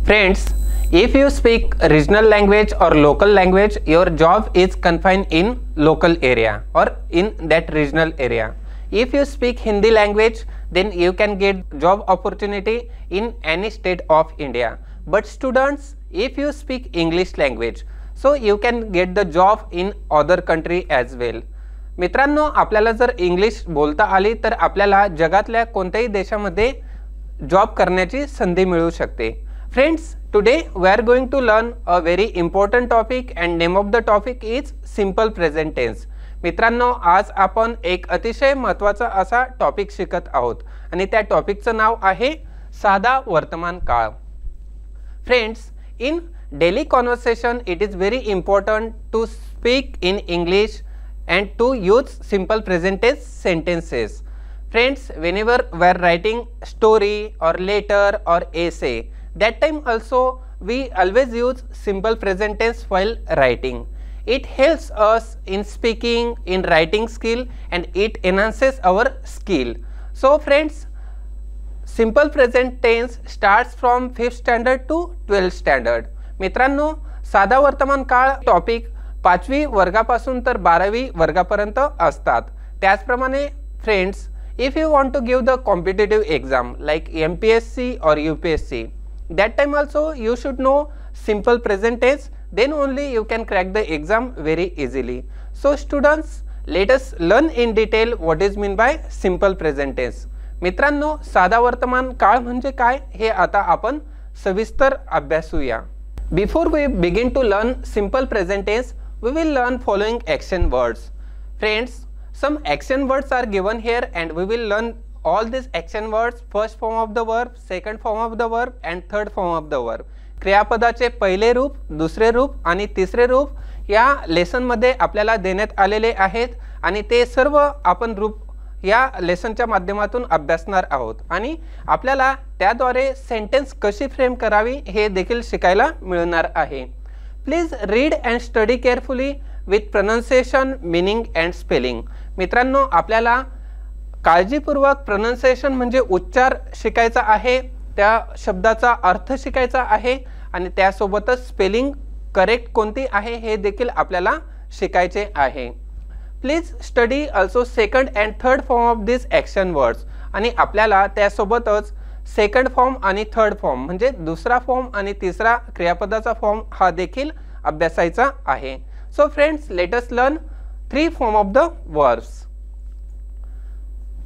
Friends, if you speak regional language or local language, your job is confined in local area or in that regional area. If you speak Hindi language, then you can get job opportunity in any state of India. But students, if you speak English language, so you can get the job in other country as well. मित्रांनो, आपल्याला जर English बोलता आली तर आपल्याला जगातल्या कोणत्याही देशामध्ये जॉब करण्याची संधी मिळू शकते. Friends, today we are going to learn a very important topic and name of the topic is simple present tense. मित्रांनो, आज आपण एक अतिशय महत्त्वाचा असा टॉपिक शिकत आहोत आणि त्या टॉपिकचं नाव आहे साधा वर्तमान काळ. Friends, in daily conversation it is very important to speak in English and to use simple present tense sentences. Friends, whenever we are writing story or letter or essay, that time also we always use simple present tense while writing. It helps us in speaking, in writing skill, and it enhances our skill. So friends, simple present tense starts from 5th standard to 12th standard. मित्रांनो, साधा वर्तमान काळ topic 5वी वर्गापासून तर 12वी वर्गापर्यंत असतात. त्याचप्रमाणे friends, if you want to give the competitive exam like MPSC or UPSC, that time also you should know simple present tense, then only you can crack the exam very easily. So students, let us learn in detail what is mean by simple present tense. मित्रांनो, साधा वर्तमान काळ म्हणजे काय हे आता आपण सविस्तर अभ्यासूया. Before we begin to learn simple present tense, we will learn following action words. Friends, some action words are given here and we will learn all these action words, first form of the verb, second form of the verb and third form of the verb. क्रियापदाचे पहिले रूप, दुसरे रूप आणि तिसरे रूप या lesson मध्ये आपल्याला देण्यात आलेले आहेत आणि ते सर्व आपण रूप या लेसनच्या माध्यमातून अभ्यासणार आहोत आणि आपल्याला त्याद्वारे सेंटेन्स कशी फ्रेम करावी हे देखील शिकायला मिळणार आहे. Please read and study carefully with pronunciation, meaning and spelling. मित्रांनो, आपल्याला काळजीपूर्वक प्रोनाउन्सिएशन म्हणजे उच्चार शिकायचा आहे, त्या शब्दाचा अर्थ शिकायचा आहे आणि त्यासोबतच स्पेलिंग करेक्ट कोणती आहे हे देखील आपल्याला शिकायचे आहे. Please study also second and third form of this action words आणि आपल्याला त्यासोबतच सेकंड फॉर्म आणि थर्ड फॉर्म म्हणजे दुसरा फॉर्म आणि तिसरा क्रियापदाचा फॉर्म हा देखील अभ्यासायचा आहे. So friends, let us learn 3 form of the verbs.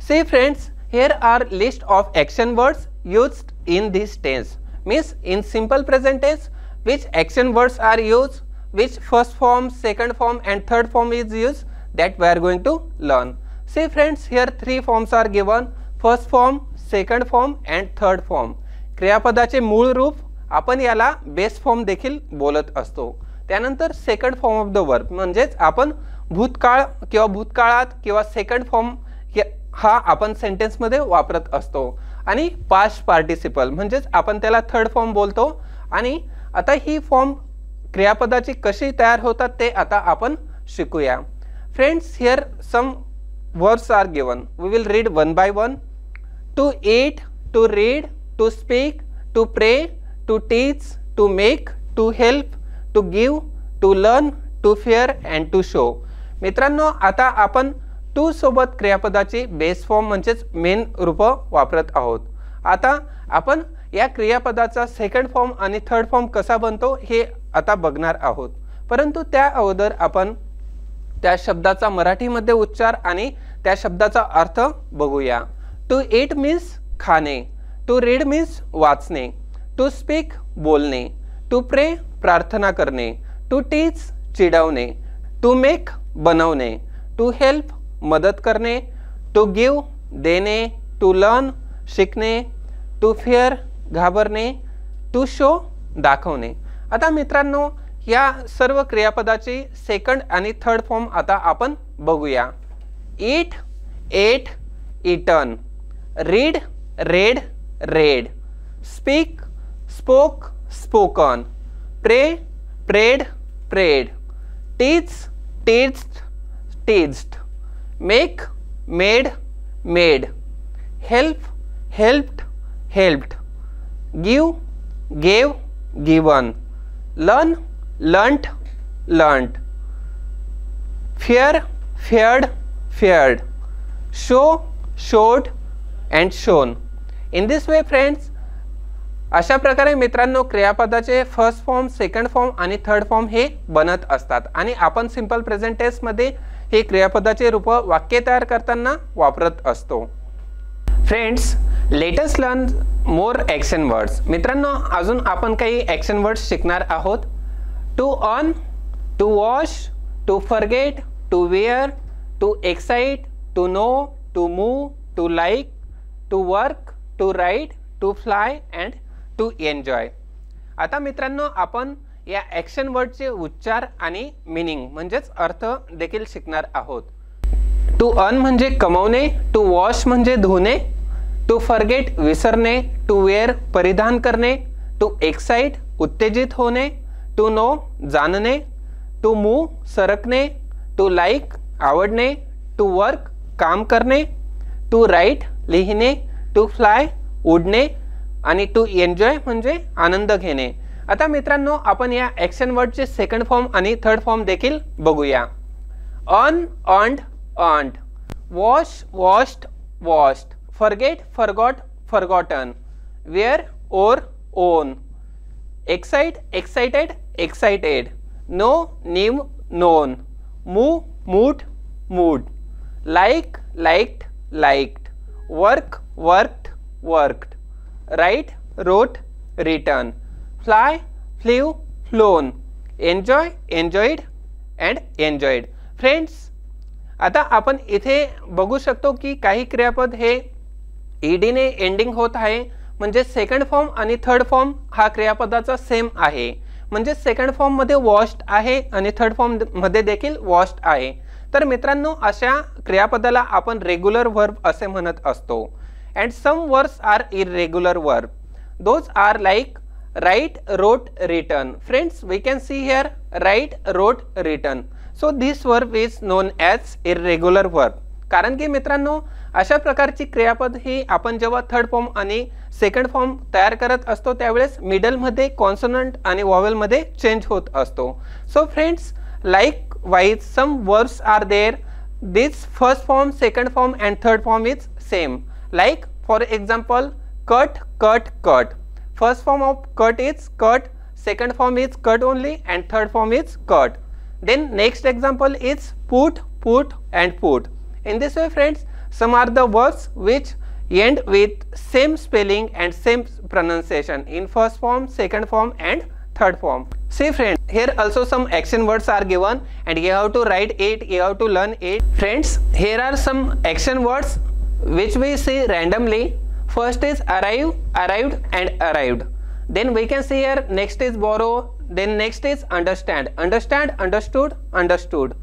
See friends, here are list of action words used in this tense. Means in simple present tense, which action words are used, which first form, second form and third form is used, that we are going to learn. See friends, here 3 forms are given, first form, second form and third form. क्रियापदाचे मूळ रूप आपण याला base form देखील बोलत असतो. त्यानंतर second form of the verb म्हणजेच आपण भूतकाळ किंवा भूतकाळात किंवा सेकंड फॉर्म हा आपण सेंटेन्स मध्ये वापरत असतो आणि पास्ट पार्टिसिपल म्हणजेच आपण त्याला थर्ड फॉर्म बोलतो. आणि आता ही फॉर्म क्रियापदाची कशी तयार होतात ते आता आपण शिकूया. Friends, here some words are given. We will read one by one. To eat, to read, to speak, to pray, to teach, to make, to help, to give, to learn, to fear and to show. मित्रांनो, आता आपण to सोबत क्रियापदाची base form म्हणजेच main रूप वापरत आहोत. आता आपण या क्रियापदाचा सेकंड फॉर्म आणि थर्ड फॉर्म कसा बनतो हे आता बघणार आहोत. परंतु त्या अगोदर आपण त्या शब्दाचा मराठीमध्ये उच्चार आणि त्या शब्दाचा अर्थ बघूया. टू ईट मीन्स खाणे, टू रीड मीन्स वाचणे, टू स्पीक बोलणे, टू प्रे प्रार्थना करणे, टू टीच चिडवणे, टू मेक बनवणे, टू हेल्प मदत करणे, टू गिव्ह देणे, टू लर्न शिकणे, टू फेअर घाबरणे, टू शो दाखवणे. आता मित्रांनो, या सर्व क्रियापदाची सेकंड आणि थर्ड फॉर्म आता आपण बघूया. Eat, ate, eaten, read, read, read, speak, spoke, spoken, pray, prayed, prayed, teach, teached, teached, make, made, made, help, helped, helped, give, gave, given, learn, learnt, learnt, fear, feared, feared, show, showed and shown. In this way friends, अशा प्रकारे मित्रांनो क्रियापदाचे first form, second form आणि third form हे बनत असतात आणि आपण सिंपल प्रेझेंट टेन्स मध्ये हे क्रियापदाचे रूप वाक्य तयार करताना वापरत असतो. Friends, let us learn more action words. मित्रांनो, अजून आपण काही ॲक्शन वर्ड्स शिकणार आहोत. To earn, to wash, to forget, to wear, to excite, to know, to move, to like, to work, to write, to fly and to enjoy. आता मित्रांनो, आपण या ॲक्शन वर्डचे उच्चार आणि मीनिंग म्हणजेच अर्थ देखील शिकणार आहोत. टू अर्न म्हणजे कमवणे, टू वॉश म्हणजे धुणे, टू फॉरगेट विसरणे, टू वेअर परिधान करणे, टू एक्साइट उत्तेजित होणे, टू नो जाणणे, टू मूव सरकणे, टू लाईक आवडणे, टू वर्क काम करणे, टू राईट लिहिणे, टू फ्लाय उडणे आणि टू एन्जॉय म्हणजे आनंद घेणे. आता मित्रांनो, आपण या ॲक्शन वर्डचे सेकंड फॉर्म आणि थर्ड फॉर्म देखील बघूया. Earn, earned, earned, wash, washed, washed, forget, forgot, forgotten, wear, wore, worn, excite, excited, excited, know, knew, known, move, moved, moved, like, liked, liked, work, worked, worked, write, wrote, written, fly, flew, flown, enjoy, enjoyed and enjoyed. Friends, आता आपण इथे बघू शकतो की काही क्रियापद हे ईडीने एंडिंग होत आहे, म्हणजे सेकंड फॉर्म आणि थर्ड फॉर्म हा क्रियापदाचा सेम आहे. म्हणजे सेकंड फॉर्म मध्ये वॉश्ड आहे आणि थर्ड फॉर्म मध्ये देखील वॉश्ड आहे. तर मित्रांनो, अशा क्रियापदाला आपण रेग्युलर वर्ब असे म्हणत असतो. And some words are irregular verb. Those are like write, wrote, written. Friends, we can see here write, wrote, written. So this verb is known as irregular verb. कारण की मित्रांनो, अशा प्रकारची क्रियापद ही आपण जेव्हा थर्ड फॉर्म आणि सेकंड फॉर्म तयार करत असतो त्यावेळेस मिडल मध्ये कॉन्सोनंट आणि वॉवेल मध्ये चेंज होत असतो. So friends, likewise some verbs are there. This first form, second form and third form is same. Like for example, cut, cut, cut. First form of cut is cut, second form is cut only and third form is cut. Then next example is put, put and put. In this way friends, some are the words which end with same spelling and same pronunciation in first form, second form and third form. See friends, here also some action words are given and you have to write it, you have to learn it. Friends, here are some action words which we see randomly. First is arrive, arrived and arrived. Then we can see here next is borrow, then next is understand, understand, understood, understood,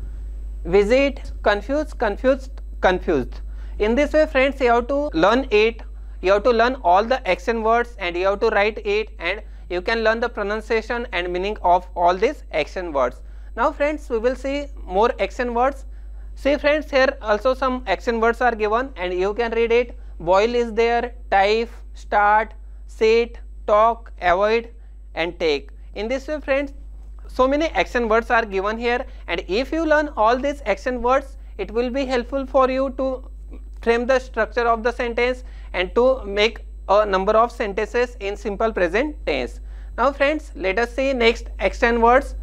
visit, confuse, confused, confused. In this way friends, you have to learn it, you have to learn all the action words and you have to write it and you can learn the pronunciation and meaning of all these action words. Now friends, we will see more action words. See friends, here also some action words are given and you can read it. Boil is there, type, start, sit, talk, avoid and take. In this way friends, so many action words are given here and if you learn all these action words, it will be helpful for you to frame the structure of the sentence and to make a number of sentences in simple present tense. Now friends, let us see next action words.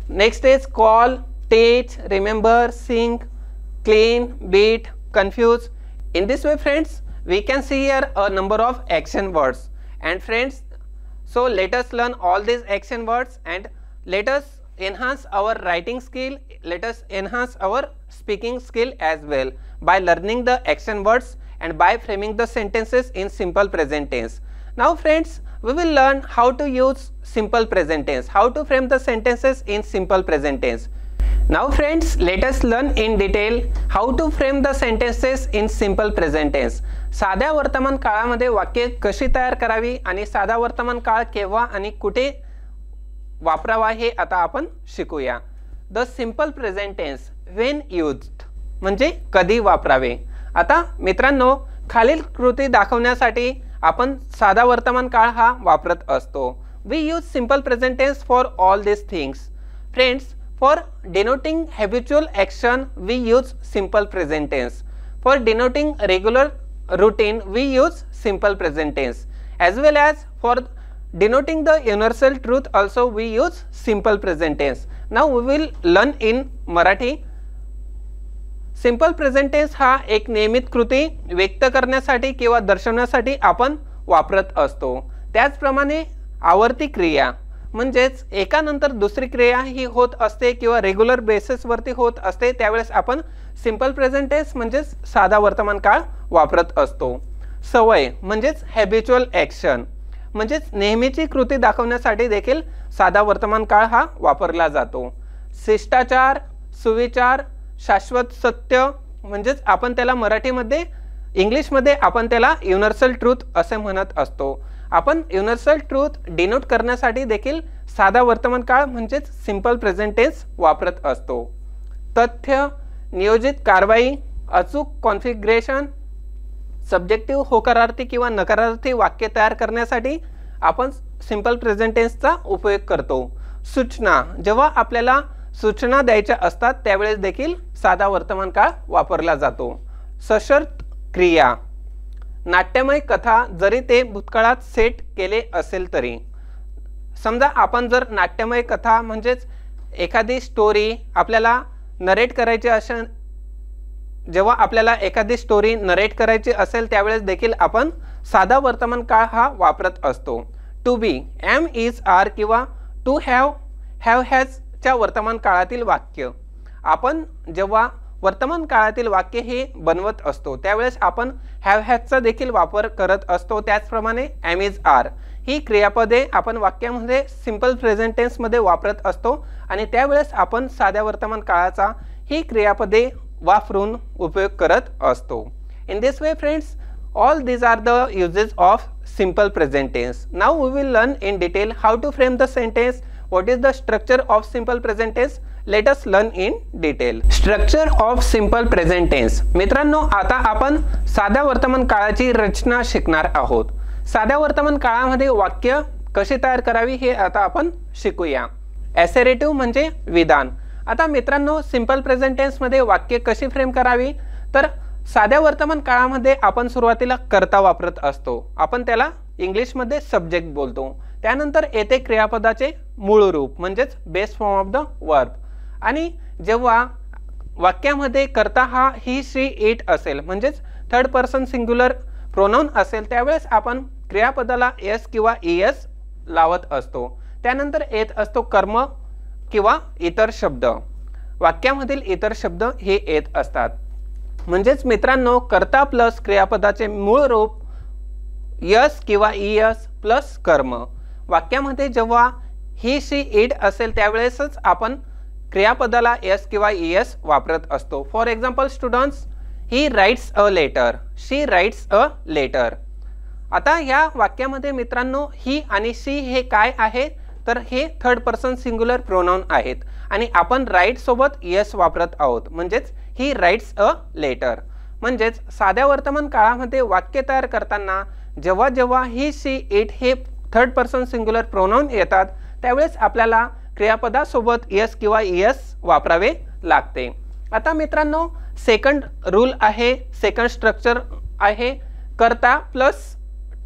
Next is call, teach, remember, sing, clean, beat, confuse. In this way friends, we can see here a number of action words. And friends, so let us learn all these action words and let us enhance our writing skill, let us enhance our speaking skill as well by learning the action words and by framing the sentences in simple present tense. Now friends, we will learn how to use simple present tense, how to frame the sentences in simple present tense. Now friends, let us learn in detail how to frame the sentences in simple present tense. साध्या वर्तमान काळामध्ये वाक्य कशी तयार करावी आणि साधा वर्तमान काळ केव्हा आणि कुठे वापरावा हे आता आपण शिकूया. The simple present tense when used म्हणजे कधी वापरावे. आता मित्रांनो, खालील कृती दाखवण्यासाठी आपण साधा वर्तमान काळ हा वापरत असतो. We use simple present tense for all this things. Friends, for denoting habitual action we use simple present tense. For denoting regular routine we use simple present tense, as well as for denoting the universal truth also we use simple present tense. Now we will learn in Marathi. Simple present tense हा एक नियमित कृती व्यक्त करण्यासाठी किंवा दर्शवण्यासाठी आपण वापरत असतो. त्याचप्रमाणे आवर्ती क्रिया म्हणजेच एकानंतर दुसरी क्रिया ही होत असते किंवा रेग्युलर बेसिसवरती होत असते, त्यावेळेस आपण सिंपल प्रेझेंट टेन्स म्हणजेच साधा वर्तमान काळ वापरत असतो. सवय म्हणजेच हॅबिच्युअल ॲक्शन म्हणजेच नेहमीची कृती दाखवण्यासाठी देखील साधा वर्तमान काळ हा वापरला जातो. शिष्टाचार, सुविचार, शाश्वत सत्य म्हणजेच आपण त्याला मराठीमध्ये, इंग्लिशमध्ये आपण त्याला युनिव्हर्सल ट्रूथ असे म्हणत असतो. आपण युनिव्हर्सल ट्रूथ डिनोट करण्यासाठी देखील साधा वर्तमान काळ म्हणजेच सिंपल प्रेझेंट टेन्स वापरत असतो. तथ्य, नियोजित कारवाई, अचूक कॉन्फिगरेशन, सब्जेक्टिव्ह होकारार्थी किंवा नकारार्थी वाक्य तयार करण्यासाठी आपण सिंपल प्रेझेंट टेन्सचा उपयोग करतो. सूचना, जेव्हा आपल्याला सूचना द्यायच्या असतात त्यावेळेस देखील साधा वर्तमान काळ वापरला जातो. सशर्त क्रिया, नाट्यमय कथा जरी ते भूतकाळात सेट केले असेल तरी. समजा आपण जर नाट्यमय कथा म्हणजेच एखादी स्टोरी आपल्याला नरेट करायची असेल, जेव्हा आपल्याला एखादी स्टोरी नरेट करायची असेल त्यावेळेस देखील आपण साधा वर्तमान काळ हा वापरत असतो. To be, am is are किंवा टू हॅव, हॅव हॅज च्या वर्तमान काळातील वाक्य. आपण जेव्हा वर्तमान काळातील वाक्य हे बनवत असतो त्यावेळेस आपण हॅव हॅजचा देखील वापर करत असतो. त्याचप्रमाणे एम इज आर ही क्रियापदे आपण वाक्यामध्ये सिंपल प्रेझेंट टेन्समध्ये वापरत असतो आणि त्यावेळेस आपण साध्या वर्तमान काळाचा ही क्रियापदे वापरून उपयोग करत असतो. In this way friends, all these are the uses of simple present tense. Now we will learn in detail how to frame the sentence. What is the structure of simple present tense? Let us learn in detail. Structure of simple present tense. मित्रांनो, आता आपण साध्या वर्तमान काळाची रचना शिकणार आहोत. साध्या वर्तमान काळामध्ये वाक्य कशी तयार करावी हे आता आपण शिकूया. ॲसेरेटिव्ह म्हणजे विधान. आता मित्रांनो, सिंपल प्रेझेंट टेन्स मध्ये वाक्य कशी फ्रेम करावी, तर साध्या वर्तमान काळामध्ये आपण सुरुवातीला कर्ता वापरत असतो. आपण त्याला इंग्लिशमध्ये सब्जेक्ट बोलतो. त्यानंतर येते क्रियापदाचे मूळ रूप म्हणजेच base form of the verb. आणि जेव्हा वाक्यामध्ये कर्ता हा ही, शी, इट असेल म्हणजेच थर्ड पर्सन सिंग्युलर प्रोनाउन असेल त्यावेळेस आपण क्रियापदाला एस किंवा ईएस लावत असतो. त्यानंतर येत असतो कर्म किंवा इतर शब्द. वाक्यामधील इतर शब्द हे येत असतात. म्हणजेच मित्रांनो, कर्ता प्लस क्रियापदाचे मूळ रूप यस किंवा ईएस प्लस कर्म. वाक्यामध्ये जेव्हा ही, शी, इट असेल त्यावेळेसच आपण क्रियापदाला एस किंवा ईएस वापरत असतो. For example students, he writes a letter, she writes a letter. आता या वाक्यामध्ये मित्रांनो ही आणि शी हे काय आहे, तर हे थर्ड पर्सन सिंग्युलर प्रोनाउन आहेत आणि आपण राइट सोबत यस वापरत आहोत म्हणजेच ही राइट्स अ लेटर. म्हणजेच साध्या वर्तमान काळामध्ये वाक्य तयार करताना जेव्हा जेव्हा ही, शी, इट हे थर्ड पर्सन सिंग्युलर प्रोनाउन येतात त्यावेळेस आपल्याला क्रियापदासोबत यस किंवा ईएस वापरावे लागते. आता मित्रांनो, सेकंड रूल आहे, सेकंड स्ट्रक्चर आहे कर्ता प्लस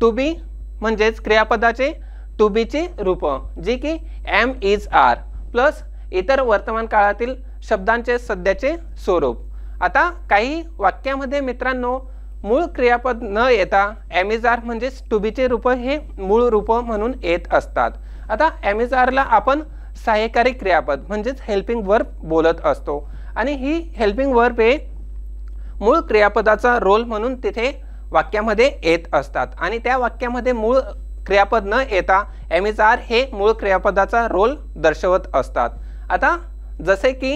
टू बी म्हणजेच क्रियापदाचे टू बीची रूप जी की एम इज आर प्लस इतर वर्तमान काळातील शब्दांचे सध्याचे स्वरूप. आता काही वाक्यामध्ये मित्रांनो मूळ क्रियापद न येता एम इज आर म्हणजेच टू बीचे रूप हे मूळ रूप म्हणून येत असतात. आता एम इज आरला आपण सहाय्यकारी क्रियापद म्हणजेच हेल्पिंग वर्ब बोलत असतो आणि ही हेल्पिंग वर्ब हे मूळ क्रियापदाचा रोल म्हणून तिथे वाक्यामध्ये येत असतात आणि त्या वाक्यामध्ये मूळ क्रियापद न येता एम इज आर हे मूळ क्रियापदाचा रोल दर्शवत असतात. आता जसे की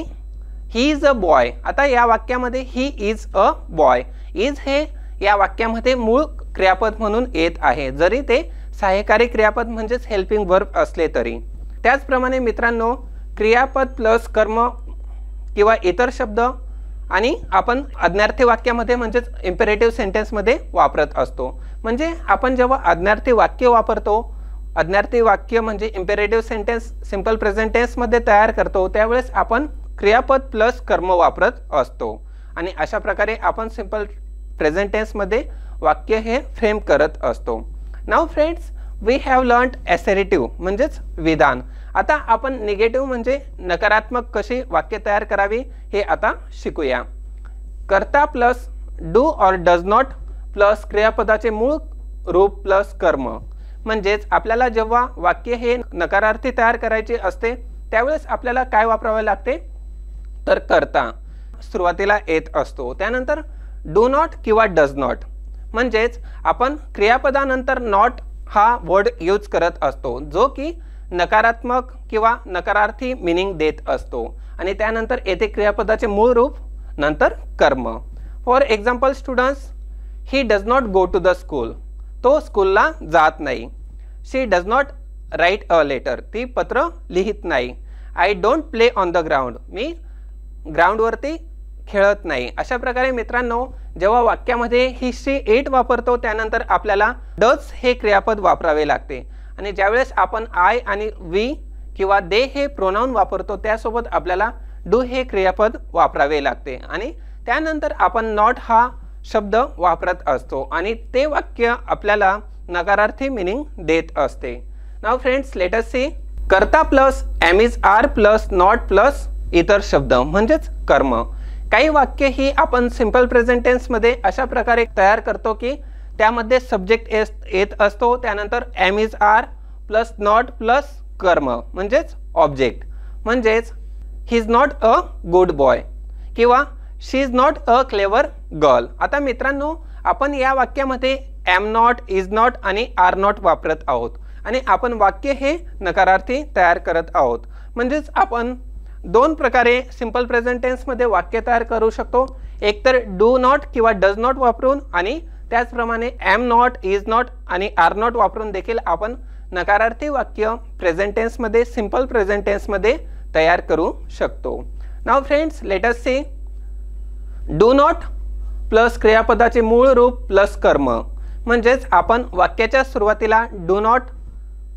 ही इज अ बॉय. आता या वाक्यामध्ये he is a boy, is हे या वाक्यामध्ये मूळ क्रियापद म्हणून येत आहे जरी ते सहाय्यकारी क्रियापद म्हणजेच हेल्पिंग वर्ब असले तरी. त्याचप्रमाणे मित्रांनो, क्रियापद प्लस कर्म किंवा इतर शब्द आणि आपण आज्ञार्थी वाक्यामध्ये म्हणजेच इम्पेरेटिव्ह सेंटेन्समध्ये वापरत असतो. म्हणजे आपण जेव्हा आज्ञार्थी वाक्य वापरतो, आज्ञार्थी वाक्य म्हणजे इम्पेरेटिव्ह सेंटेन्स सिंपल प्रेझेंट टेन्समध्ये तयार करतो, त्यावेळेस आपण क्रियापद प्लस कर्म वापरत असतो. आणि अशा प्रकारे आपण सिंपल प्रेझेंट टेन्समध्ये वाक्य हे फ्रेम करत असतो. Now friends, we have learned assertive म्हणजेच विधान. आता आपण निगेटिव्ह म्हणजे नकारात्मक कशी वाक्य तयार करावी हे आता शिकूया. कर्ता plus do or does not plus क्रियापदाचे मूळ रूप प्लस कर्म. म्हणजेच आपल्याला जेव्हा वाक्य हे नकारार्थी तयार करायचे असते त्यावेळेस आपल्याला काय वापरावे लागते, तर कर्ता सुरुवातीला येत असतो. त्यानंतर डू नॉट किंवा डज नॉट, म्हणजेच आपण क्रियापदानंतर नॉट हा वर्ड यूज करत असतो जो की नकारात्मक किंवा नकारार्थी मीनिंग देत असतो. आणि त्यानंतर येते क्रियापदाचे मूळ रूप, नंतर कर्म. For example students, he does not go to the school, तो स्कूलला जात नाही. She does not write a letter, ती पत्र लिहित नाही. I don't play on the ground, मी ग्राउंडवरती खेळत नाही. अशा प्रकारे मित्रांनो, जेव्हा वाक्यामध्ये ही शी इट वापरतो त्यानंतर आपल्याला डज हे क्रियापद वापरावे लागते. आणि ज्यावेळेस आपण आय आणि वी किंवा दे हे प्रोनाउन वापरतो त्यासोबत आपल्याला डू हे क्रियापद वापरावे लागते. आणि त्यानंतर आपण नॉट हा शब्द वापरत असतो आणि ते वाक्य आपल्याला नकारार्थी मीनिंग देत असते. Now friends, let us see. कर्ता plus am is are plus not plus इतर शब्द म्हणजेच कर्म. काही वाक्य ही आपण सिंपल प्रेझेंट टेन्समध्ये अशा प्रकारे तयार करतो की त्यामध्ये सब्जेक्ट येत असतो, त्यानंतर am is are plus not plus कर्म म्हणजेच ऑब्जेक्ट. म्हणजेच he is not a good boy किंवा she is not a clever girl. आता मित्रांनो, आपण या वाक्यामध्ये एम नॉट, इज नॉट आणि आर नॉट वापरत आहोत आणि आपण वाक्य हे नकारार्थी तयार करत आहोत. म्हणजेच आपण दोन प्रकारे सिंपल प्रेझेंट टेन्समध्ये वाक्य तयार करू शकतो. एकतर डू नॉट किंवा डज नॉट वापरून आणि त्याचप्रमाणे एम नॉट, इज नॉट आणि आर नॉट वापरून देखील आपण नकारार्थी वाक्य प्रेझेंट टेन्समध्ये सिंपल प्रेझेंट टेन्समध्ये तयार करू शकतो. Now friends, let us see. Do not plus क्रियापदाचे मूळ रूप प्लस कर्म. म्हणजेच आपण वाक्याच्या सुरुवातीला डू नॉट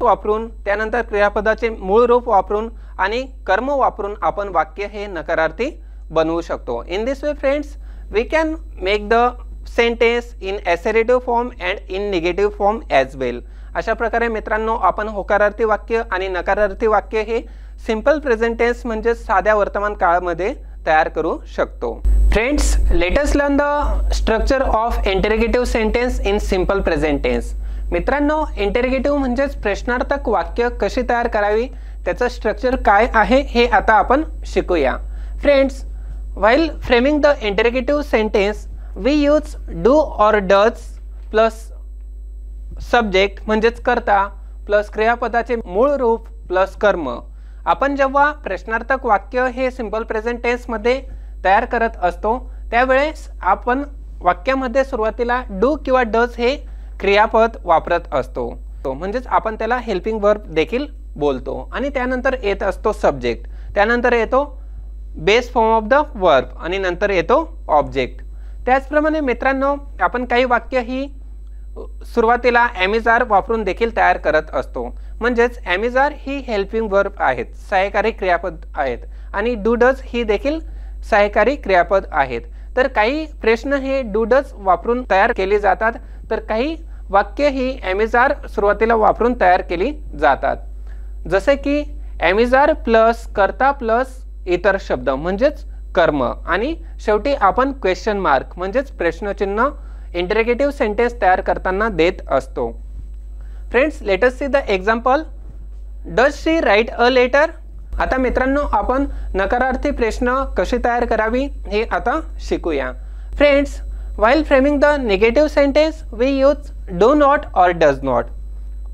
वापरून त्यानंतर क्रियापदाचे मूळ रूप वापरून आणि कर्म वापरून आपण वाक्य हे नकारार्थी बनवू शकतो. In this way friends, we can make the sentence in assertive form and in negative form as well. अशा प्रकारे मित्रांनो, आपण होकारार्थी वाक्य आणि नकारार्थी वाक्य हे सिंपल प्रेझेंट टेन्स म्हणजे साध्या वर्तमान काळामध्ये तयार करू शकतो. Friends, let us learn the structure of interrogative sentence in simple present tense. मित्रांनो, इंटरोगेटिव्ह म्हणजेच प्रश्नार्थक वाक्य कशी तयार करावी, त्याचं स्ट्रक्चर काय आहे हे आता आपण शिकूया. Friends, while framing the interrogative sentence we use do or does plus subject म्हणजेच कर्ता प्लस क्रियापदाचे मूळ रूप प्लस कर्म. आपण जेव्हा प्रश्नार्थक वाक्य हे सिंपल प्रेझेंट टेन्समध्ये तयार करत असतो त्यावेळेस आपण वाक्यामध्ये सुरुवातीला डू किंवा डज हे क्रियापद वापरत असतो. म्हणजेच आपण त्याला हेल्पिंग वर्ब देखील बोलतो. आणि त्यानंतर येत असतो सब्जेक्ट, त्यानंतर येतो base form of the verb आणि नंतर येतो ऑब्जेक्ट. त्याचप्रमाणे मित्रांनो, आपण काही वाक्य ही सुरुवातीला एम इज आर वापरून देखील तयार करत असतो. म्हणजेच एम इज आर ही हेल्पिंग वर्ब आहेत, सहाय्यकारी क्रियापद आहेत आणि डू डज ही देखील सहाय्यकारी क्रियापद आहेत. तर काही प्रश्न हे डू डज वापरून तयार केले जातात, तर काही वाक्य ही एम इज आर सुरुवातीला वापरून तयार केली जातात. जसे की एम इज आर प्लस कर्ता प्लस इतर शब्द म्हणजेच कर्म आणि शेवटी आपण क्वेश्चन मार्क म्हणजेच प्रश्नचिन्ह इंटरोगेटिव्ह सेंटेन्स तयार करताना देत असतो. Friends, let us see the example. Does she write a letter. आता मित्रांनो, आपण नकारार्थी प्रश्न कशी तयार करावी हे आता शिकूया. Friends, while framing the negative sentence we use do not or does not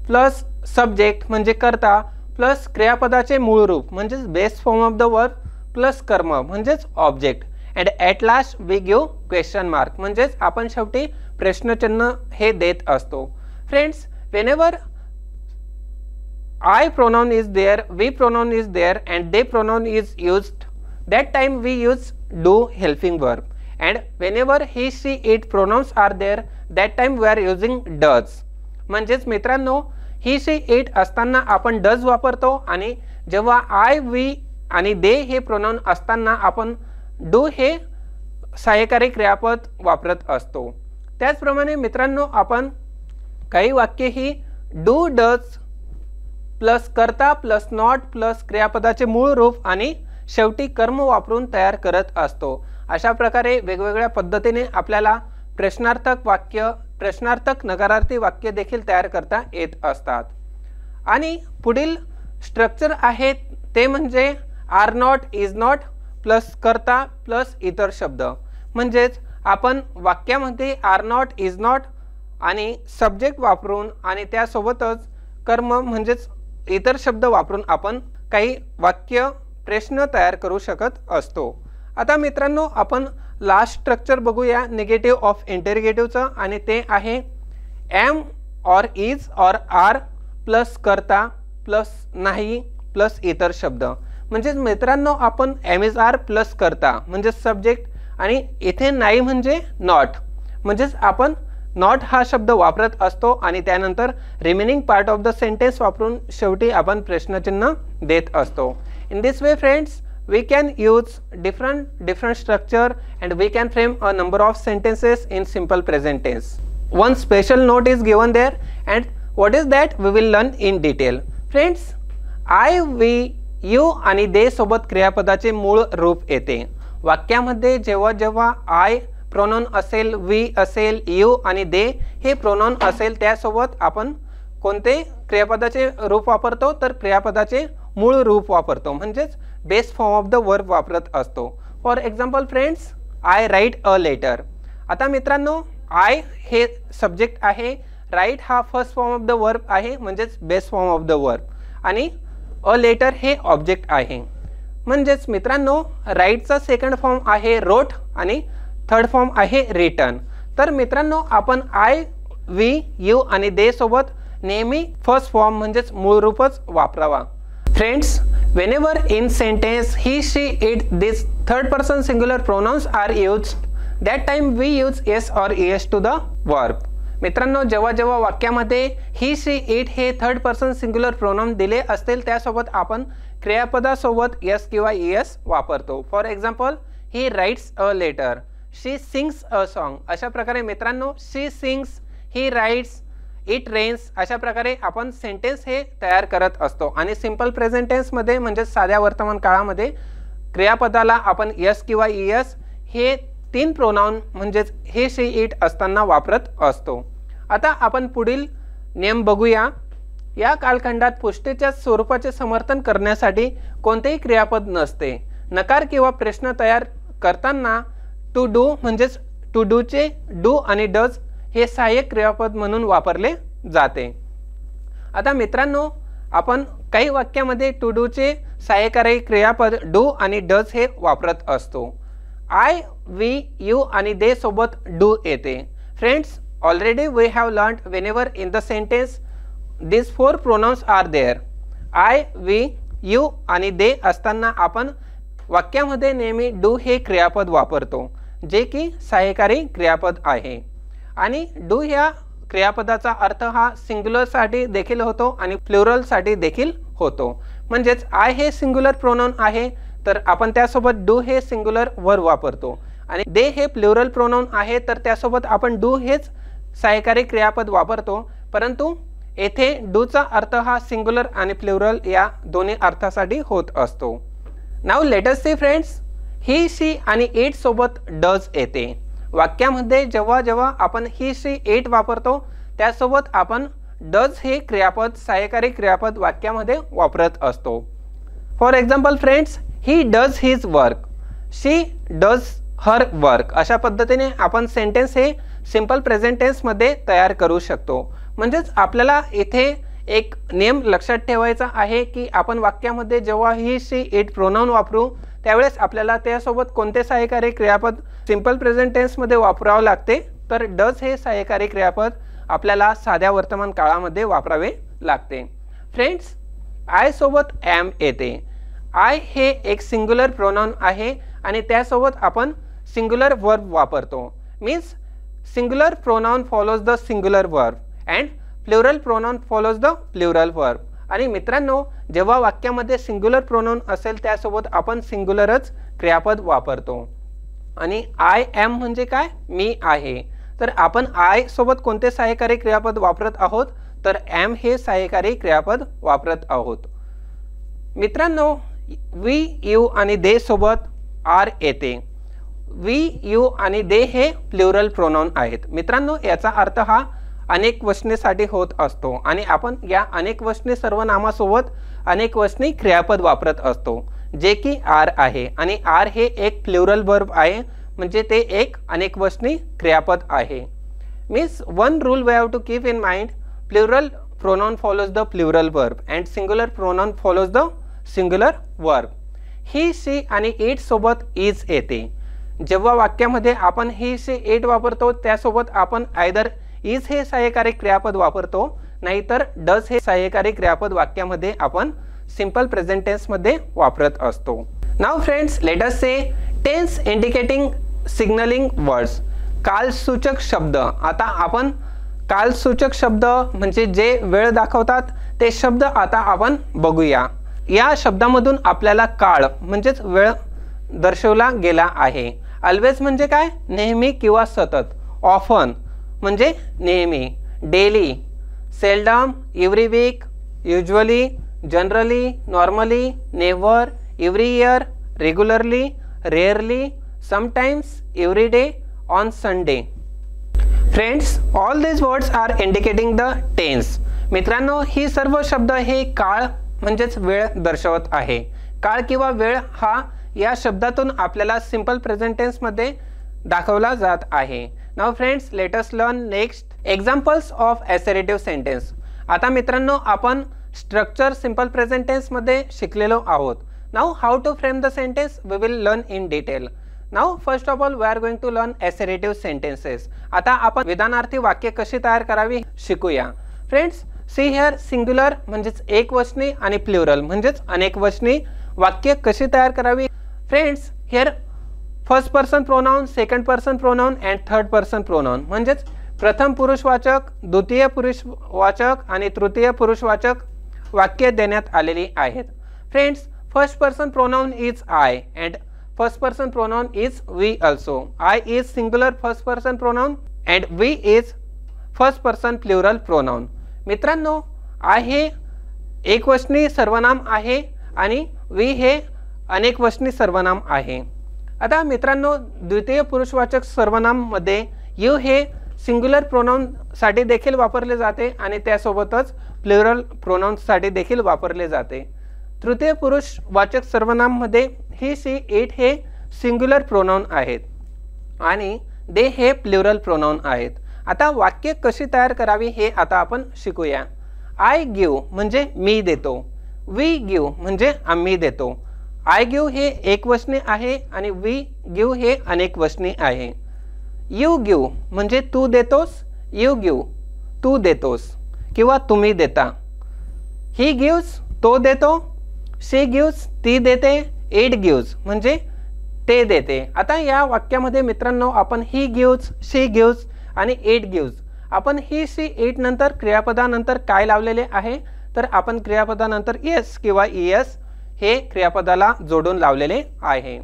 plus subject म्हणजे कर्ता प्लस क्रियापदाचे मूळ रूप म्हणजेच base form of the verb plus कर्म म्हणजेच object and at last we give question mark म्हणजेच आपण शेवटी प्रश्नचिन्ह हे देत असतो. Friends, whenever I pronoun is there, we pronoun is there and they pronoun is used, that time we use do helping verb, and whenever he, she, it pronouns are there, that time we are using does. म्हणजेच मित्रांनो he, she, it असताना आपण does वापरतो आणि जेव्हा I, we आणि they हे pronoun असताना आपण do हे सहाय्यकारी क्रियापद वापरत असतो. त्याचप्रमाणे मित्रांनो आपण काही वाक्य ही do, does प्लस कर्ता प्लस नॉट प्लस क्रियापदाचे मूळ रूप आणि शेवटी कर्म वापरून तयार करत असतो. अशा प्रकारे वेगवेगळ्या पद्धतीने आपल्याला प्रश्नार्थक वाक्य, प्रश्नार्थक नकारार्थी वाक्य देखील तयार करता येत असतात. आणि पुढील स्ट्रक्चर आहे ते म्हणजे are not, is not plus कर्ता प्लस इतर शब्द. म्हणजेच आपण वाक्यामध्ये आर नॉट, इज नॉट आणि सब्जेक्ट वापरून आणि त्यासोबतच कर्म म्हणजेच इतर शब्द वापरून आपण काही वाक्य प्रश्न तयार करू शकत असतो. आता मित्रांनो आपण लास्ट स्ट्रक्चर बघूया निगेटिव्ह ऑफ इंटेरोगेटिव्हचं, आणि ते आहे am or is or are plus कर्ता प्लस नाही प्लस इतर शब्द. म्हणजेच मित्रांनो आपण एम इज आर प्लस कर्ता म्हणजे सब्जेक्ट आणि इथे नाही म्हणजे नॉट, म्हणजेच आपण नॉट हा शब्द वापरत असतो आणि त्यानंतर remaining part of the sentence वापरून शेवटी आपण प्रश्नचिन्ह देत असतो. In this way friends we can use different structure and we can frame a number of sentences in simple present tense. One special note is given there, and what is that we will learn in detail. Friends, I, we, you आणि they सोबत क्रियापदाचे मूळ रूप येते. वाक्यामध्ये जेव्हा जेव्हा I pronoun असेल, we असेल, you आणि they हे प्रोनाउन असेल त्यासोबत आपण कोणते क्रियापदाचे रूप वापरतो तर क्रियापदाचे मूळ रूप वापरतो, म्हणजेच base form of the verb वापरत असतो. For example friends, I write a letter. आता मित्रांनो आय हे सब्जेक्ट आहे, राईट हा first form of the verb आहे म्हणजेच base form of the verb, आणि अ लेटर हे ऑब्जेक्ट आहे. म्हणजेच मित्रांनो राईटचा सेकंड फॉर्म आहे रोट आणि थर्ड फॉर्म आहे रिटन. तर मित्रांनो आपण आय, वी, यू आणि दे सोबत नेहमी फर्स्ट फॉर्म म्हणजेच मूळ रूपच वापरावा. Friends, whenever in sentence he, she, it, this third person singular pronouns are used, that time we use s or es to the verb. मित्रांनो जेव्हा जेव्हा वाक्यामध्ये he, she, it हे थर्ड पर्सन सिंग्युलर प्रोनाउन दिले असतील त्यासोबत आपण क्रियापदासोबत s किंवा es वापरतो. For example, he writes a letter, she sings a song. अशा प्रकारे मित्रांनो she sings, he writes, it rains अशा प्रकारे आपण सेंटेन्स हे तयार करत असतो. आणि सिंपल प्रेझेंट टेन्स मध्ये म्हणजे साध्या वर्तमान काळामध्ये क्रियापदाला आपण यस किंवा इएस हे तीन प्रोनाउन म्हणजेच हे, शी, इट असताना वापरत असतो. आता आपण पुढील नियम बघूया. या कालखंडात पुष्टीच्या स्वरूपाचे समर्थन करण्यासाठी कोणतेही क्रियापद नसते. नकार किंवा प्रश्न तयार करताना टू डू म्हणजेच टू डूचे डू आणि डज हे सहाय्यक क्रियापद म्हणून वापरले जाते. आता मित्रांनो आपण काही वाक्यामध्ये टू डूचे सहाय्यकारी क्रियापद डू आणि डज हे वापरत असतो. आय, वी, यू आणि दे सोबत डू येते. Friends, already we have learned whenever in the sentence this four pronouns are there. I, we, you आणि दे असताना आपण वाक्यामध्ये नेहमी डू हे क्रियापद वापरतो जे की सहाय्यकारी क्रियापद आहे. आणि डू ह्या क्रियापदाचा अर्थ हा सिंग्युलरसाठी देखील होतो आणि प्लुरलसाठी देखील होतो. म्हणजेच आय हे सिंग्युलर प्रोनाउन आहे तर आपण त्यासोबत डू हे सिंग्युलर वर्ब वापरतो, आणि दे हे प्लुरल प्रोनाउन आहे तर त्यासोबत आपण डू हेच सहाय्यकारी क्रियापद वापरतो. परंतु येथे डूचा अर्थ हा सिंग्युलर आणि प्लुरल या दोन्ही अर्थासाठी होत असतो. Now let us see friends, he, she आणि इट सोबत डज येते. वाक्यामध्ये जेव्हा जेव्हा आपण ही, शी, इट वापरतो त्यासोबत आपण डज हे क्रियापद सहाय्यकारी क्रियापद वाक्यामध्ये वापरत असतो. For example friends, he does his work, she does her work. अशा पद्धतीने आपण सेंटेन्स हे सिंपल प्रेझेंट टेन्समध्ये तयार करू शकतो. म्हणजेच आपल्याला इथे एक नियम लक्षात ठेवायचा आहे की आपण वाक्यामध्ये जेव्हा ही, शी, इट प्रोनाउन वापरू त्यावेळेस आपल्याला त्यासोबत कोणते सहाय्यकारी क्रियापद सिंपल प्रेझेंट टेन्समध्ये वापरावे लागते तर डज हे सहाय्यकारी क्रियापद आपल्याला साध्या वर्तमान काळामध्ये वापरावे लागते. फ्रेंड्स, आय सोबत एम येते. आय हे एक सिंग्युलर प्रोनाउन आहे आणि त्यासोबत आपण सिंग्युलर वर्ब वापरतो. Means singular pronoun follows the singular verb and plural pronoun follows the plural verb. आणि मित्रांनो, जेव्हा वाक्यामध्ये सिंग्युलर प्रोनाउन असेल त्यासोबत आपण सिंग्युलरच क्रियापद वापरतो. आणि आय एम म्हणजे काय? मी आहे. तर आपण आय सोबत कोणते सहाय्यकारी क्रियापद वापरत आहोत? तर एम हे सहाय्यकारी क्रियापद वापरत आहोत. मित्रांनो, वी, यू आणि दे सोबत आर येते. वी, यू आणि दे हे प्लुरल प्रोनाउन आहेत. मित्रांनो, याचा अर्थ हा अनेक वचनेसाठी होत असतो आणि आपण या अनेक वचने सर्वनामासोबत अनेक वचनी क्रियापद वापरत असतो, जे की आर आहे. आणि आर हे एक प्लुरल वर्ब आहे, म्हणजे ते एक अनेक वचनी क्रियापद आहे. Means one rule we have to keep in mind, plural pronoun follows the plural verb and singular pronoun follows the singular verb. He, she आणि इट सोबत इज येते. जेव्हा वाक्यामध्ये आपण ही, शी, इट वापरतो त्यासोबत आपण आयदर इज हे सहाय्यकारी क्रियापद वापरतो, नाहीतर डज हे सहाय्यकारी क्रियापद वाक्यामध्ये आपण सिंपल प्रेझेंट टेन्स मध्ये वापरत असतो. नाउ फ्रेंड्स, लेट अस से टेन्स इंडिकेटिंग सिग्नलिंग वर्ड्स. कालसूचक शब्द. आता आपण कालसूचक शब्द म्हणजे जे वेळ दाखवतात ते शब्द आता आपण बघूया. या शब्दामधून आपल्याला काळ म्हणजेच वेळ दर्शवला गेला आहे. ऑलवेज म्हणजे काय? नेहमी किंवा सतत. ऑफन म्हणजे नेहमी. Daily, seldom, every week, usually, generally, normally, never, every year, regularly, rarely, sometimes, every day, on Sunday. Friends, all these words are indicating the tense. मित्रांनो, ही सर्व शब्द हे काळ म्हणजेच वेळ दर्शवत आहे. काळ किंवा वेळ हा या शब्दातून आपल्याला सिंपल प्रेझेंट टेन्स मध्ये दाखवला जात आहे. Now friends, let us learn next examples of assertive sentence. आता मित्रांनो, आपण स्ट्रक्चर सिंपल प्रेझेंट टेन्स मध्ये शिकलेलो आहोत. Now how to frame the sentence we will learn in detail. Now first of all we are going to learn assertive sentences. आता आपण विधानार्थी वाक्य कशी तयार करावी शिकूया. फ्रेंड्स, सी हिअर, सिंग्युलर म्हणजेच एक वचनी आणि प्लुरल म्हणजेच अनेक वचनी वाक्य कशी तयार करावी. Friends, here first person pronoun, second person pronoun and third person pronoun म्हणजेच प्रथम पुरुषवाचक, द्वितीय पुरुषवाचक आणि तृतीय पुरुषवाचक वाक्य देण्यात आलेली आहेत. Friends, first person pronoun is I and first person pronoun is we also. I is singular first person pronoun and we is first person plural pronoun. मित्रांनो, आय हे एकवचनी सर्वनाम आहे आणि वी हे अनेक वचनी सर्वनाम आहे. आता मित्रांनो, द्वितीय पुरुषवाचक सर्वनाम मध्ये यू हे सिंग्युलर प्रोनाउन साठी देखील वापरले जाते आणि त्यासोबतच प्लुरल प्रोनाउन साठी देखील वापरले जाते. तृतीय पुरुषवाचक सर्वनाम मध्ये ही, शी, इट हे सिंग्युलर प्रोनाउन आहेत आणि दे हे प्लुरल प्रोनाउन आहेत. आता वाक्य कशी तयार करावी हे आता आपण शिकूया. आय गिव्ह म्हणजे मी देतो. वी गिव्ह म्हणजे आम्ही देतो. आय गिव्ह हे एकवचनी आहे आणि वी गिव्ह हे अनेक वचनी आहे. यू गिव्ह म्हणजे तू देतोस. यू गिव्ह तू देतोस किंवा तुम्ही देता. ही गिव्हज तो देतो. शी गिव्हज ती देते. इट गिव्हज म्हणजे ते देते. आता या वाक्यामध्ये मित्रांनो, आपण ही गिव्हज, शी गिव्हज आणि इट गिव्हज, आपण ही, शी, इट नंतर क्रियापदानंतर काय लावलेले आहे? तर आपण क्रियापदानंतर येस किंवा इएस हे क्रियापदाला जोडून लावलेले आहे.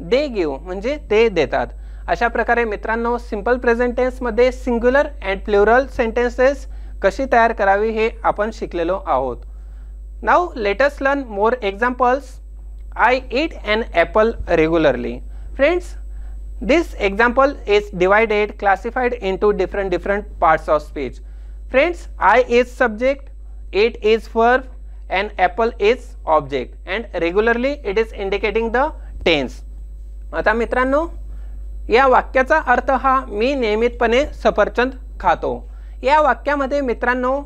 दे गिव्ह म्हणजे ते देतात. अशा प्रकारे मित्रांनो, सिंपल प्रेझेंट टेन्स मध्ये सिंग्युलर अँड प्लुरल सेंटेन्सेस कशी तयार करावी हे आपण शिकलेलो आहोत. Now let us learn more examples. I eat an apple regularly. Friends, this example is divided, classified into different parts of speech. Friends, I is subject, it is verb and apple is object and regularly it is indicating the tense. आता मित्रांनो, या वाक्याचा अर्थ हा मी नियमितपणे सफरचंद खातो. या वाक्यामध्ये मित्रांनो,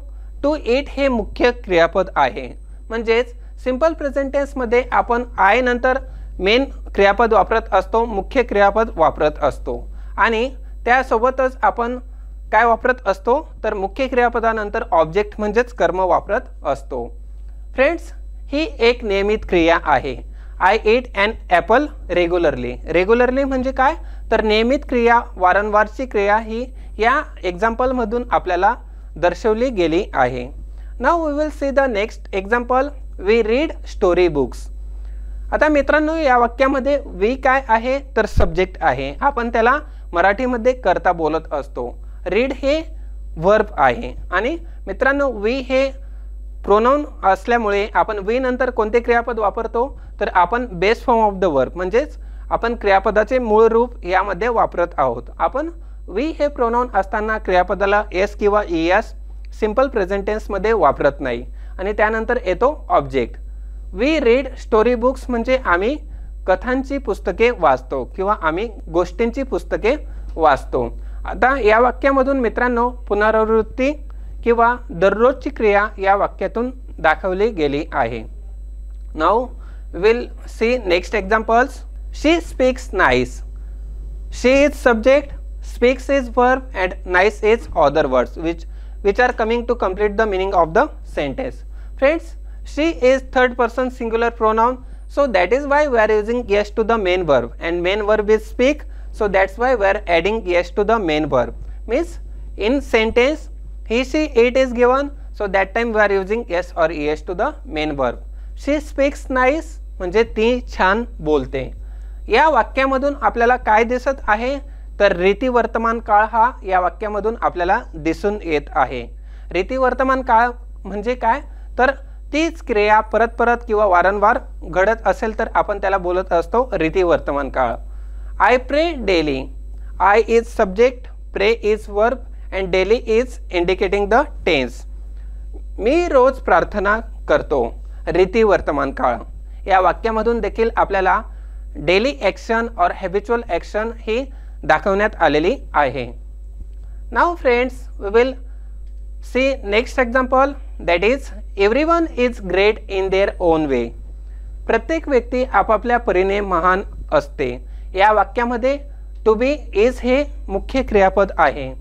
टू ईट हे मुख्य क्रियापद आहे. म्हणजेच सिंपल प्रेझेंट टेन्स मध्ये आपण आय नंतर मेन क्रियापद वापरत असतो, मुख्य क्रियापद वापरत असतो आणि त्यासोबतच आपण काय वापरत असतो तर मुख्य क्रियापदानंतर ऑब्जेक्ट म्हणजेच कर्म वापरत असतो. फ्रेंड्स, ही एक नियमित क्रिया आहे I eat an apple regularly. Regularly म्हणजे काय, तर नियमित क्रिया, वारंवारची क्रिया ही या एक्झाम्पलमधून आपल्याला दर्शवली गेली आहे. Now we will see the next example. We read story books. आता मित्रांनो या वाक्यामध्ये वी काय आहे, तर सब्जेक्ट आहे. आपण त्याला मराठीमध्ये करता बोलत असतो. रीड हे वर्ब आहे आणि मित्रांनो वी हे प्रोनाउन असल्यामुळे आपण वी नंतर कोणते क्रियापद वापरतो, तर आपण base form of the verb म्हणजेच आपण क्रियापदाचे मूळ रूप यामध्ये वापरत आहोत. आपण वी हे प्रोनाउन असताना क्रियापदाला एस किंवा ईएस सिंपल प्रेझेंट टेन्समध्ये वापरत नाही आणि त्यानंतर येतो object. We read story books म्हणजे आम्ही कथांची पुस्तके वाचतो किंवा आम्ही गोष्टींची पुस्तके वाचतो. आता या वाक्यामधून मित्रांनो पुनरावृत्ती किंवा दररोजची क्रिया या वाक्यातून दाखवली गेली आहे. Now will see next examples. She speaks nice. She is subject, speaks is verb and nice is other words which are coming to complete the meaning of the sentence. Friends, she is third person singular pronoun, so that is why we are using yes to the main verb, and main verb is speak, so that's why we are adding yes to the main verb. Means in sentence he, she, it is given, so that time we are using yes or es to the main verb. She speaks nice म्हणजे ती छान बोलते. या वाक्यामधून आपल्याला काय दिसत आहे, तर रीती वर्तमान काळ हा या वाक्यामधून आपल्याला दिसून येत आहे. रीती वर्तमान काळ म्हणजे काय, तर तीच क्रिया परत परत किंवा वारंवार घडत असेल तर आपण त्याला बोलत असतो रीती वर्तमान काळ. I pray daily. I is subject, pray is verb and daily is indicating the tense. मी रोज प्रार्थना करतो. रीती वर्तमान काळ. या वाक्यामधून देखील आपल्याला daily action or habitual action ही दाखवण्यात आलेली आहे. Now friends we will see next example, that is everyone is great in their own way. प्रत्येक व्यक्ती आपापल्या परीने महान असते. या वाक्यामध्ये टू बी इज हे मुख्य क्रियापद आहे.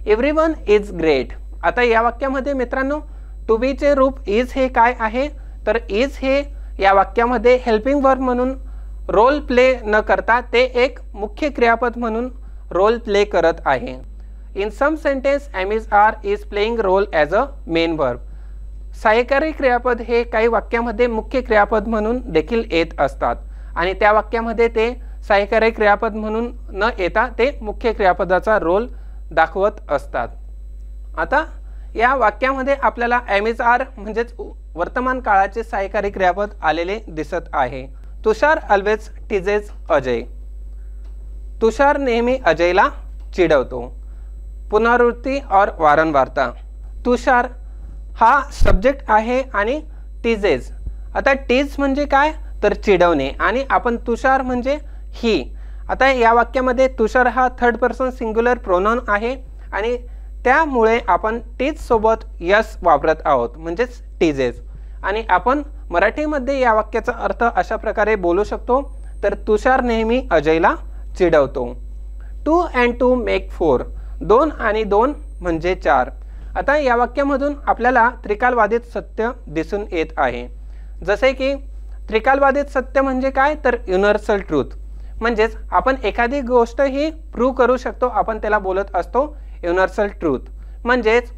Everyone is great. आता या वाक्यामध्ये मित्रांनो टू बीचे रूप इज हे काय आहे, तर इज हे या वाक्यामध्ये हेल्पिंग वर्ब म्हणून रोल प्ले न करता ते एक मुख्य क्रियापद म्हणून रोल प्ले करत आहे. In some sentence are is playing role as a main verb. सहाय्यकारी क्रियापद हे काही वाक्यामध्ये मुख्य क्रियापद म्हणून देखील येत असतात आणि त्या वाक्यामध्ये ते सहाय्यकारी क्रियापद म्हणून न येता ते मुख्य क्रियापदाचा रोल दाखवत असतात. आता या वाक्यामध्ये आपल्याला आर म्हणजेच वर्तमान काळाचे सहाय्यकारी क्रियापद आलेले दिसत आहे. तुषार ऑलवेज टीजेस अजय. तुषार नेहमी अजयला चिडवतो. पुनरावृत्ती और वारंवारता. तुषार हा सब्जेक्ट आहे आणि टीजेस. आता टीज म्हणजे काय, तर चिडवणे आणि आपण तुषार म्हणजे ही. आता या वाक्यामध्ये तुषार हा थर्ड पर्सन सिंग्युलर प्रोनाउन आहे आणि त्यामुळे आपण टीज सोबत यस वापरत आहोत म्हणजेच टीजेस. आणि आपण मराठीमध्ये या वाक्याचा अर्थ अशा प्रकारे बोलू शकतो, तर तुषार नेहमी अजयला चिडवतो. 2 and 2 make 4. 2 आणि 2 म्हणजे 4. आता या वाक्यामधून आपल्याला त्रिकालवादित सत्य दिसून येत आहे. जसे की त्रिकालवादित सत्य म्हणजे काय, तर युनिव्हर्सल ट्रूथ. म्हणजेच आपण एखादी गोष्ट ही प्रूव्ह करू शकतो, आपण त्याला बोलत असतो युनिव्हर्सल ट्रूथ. म्हणजेच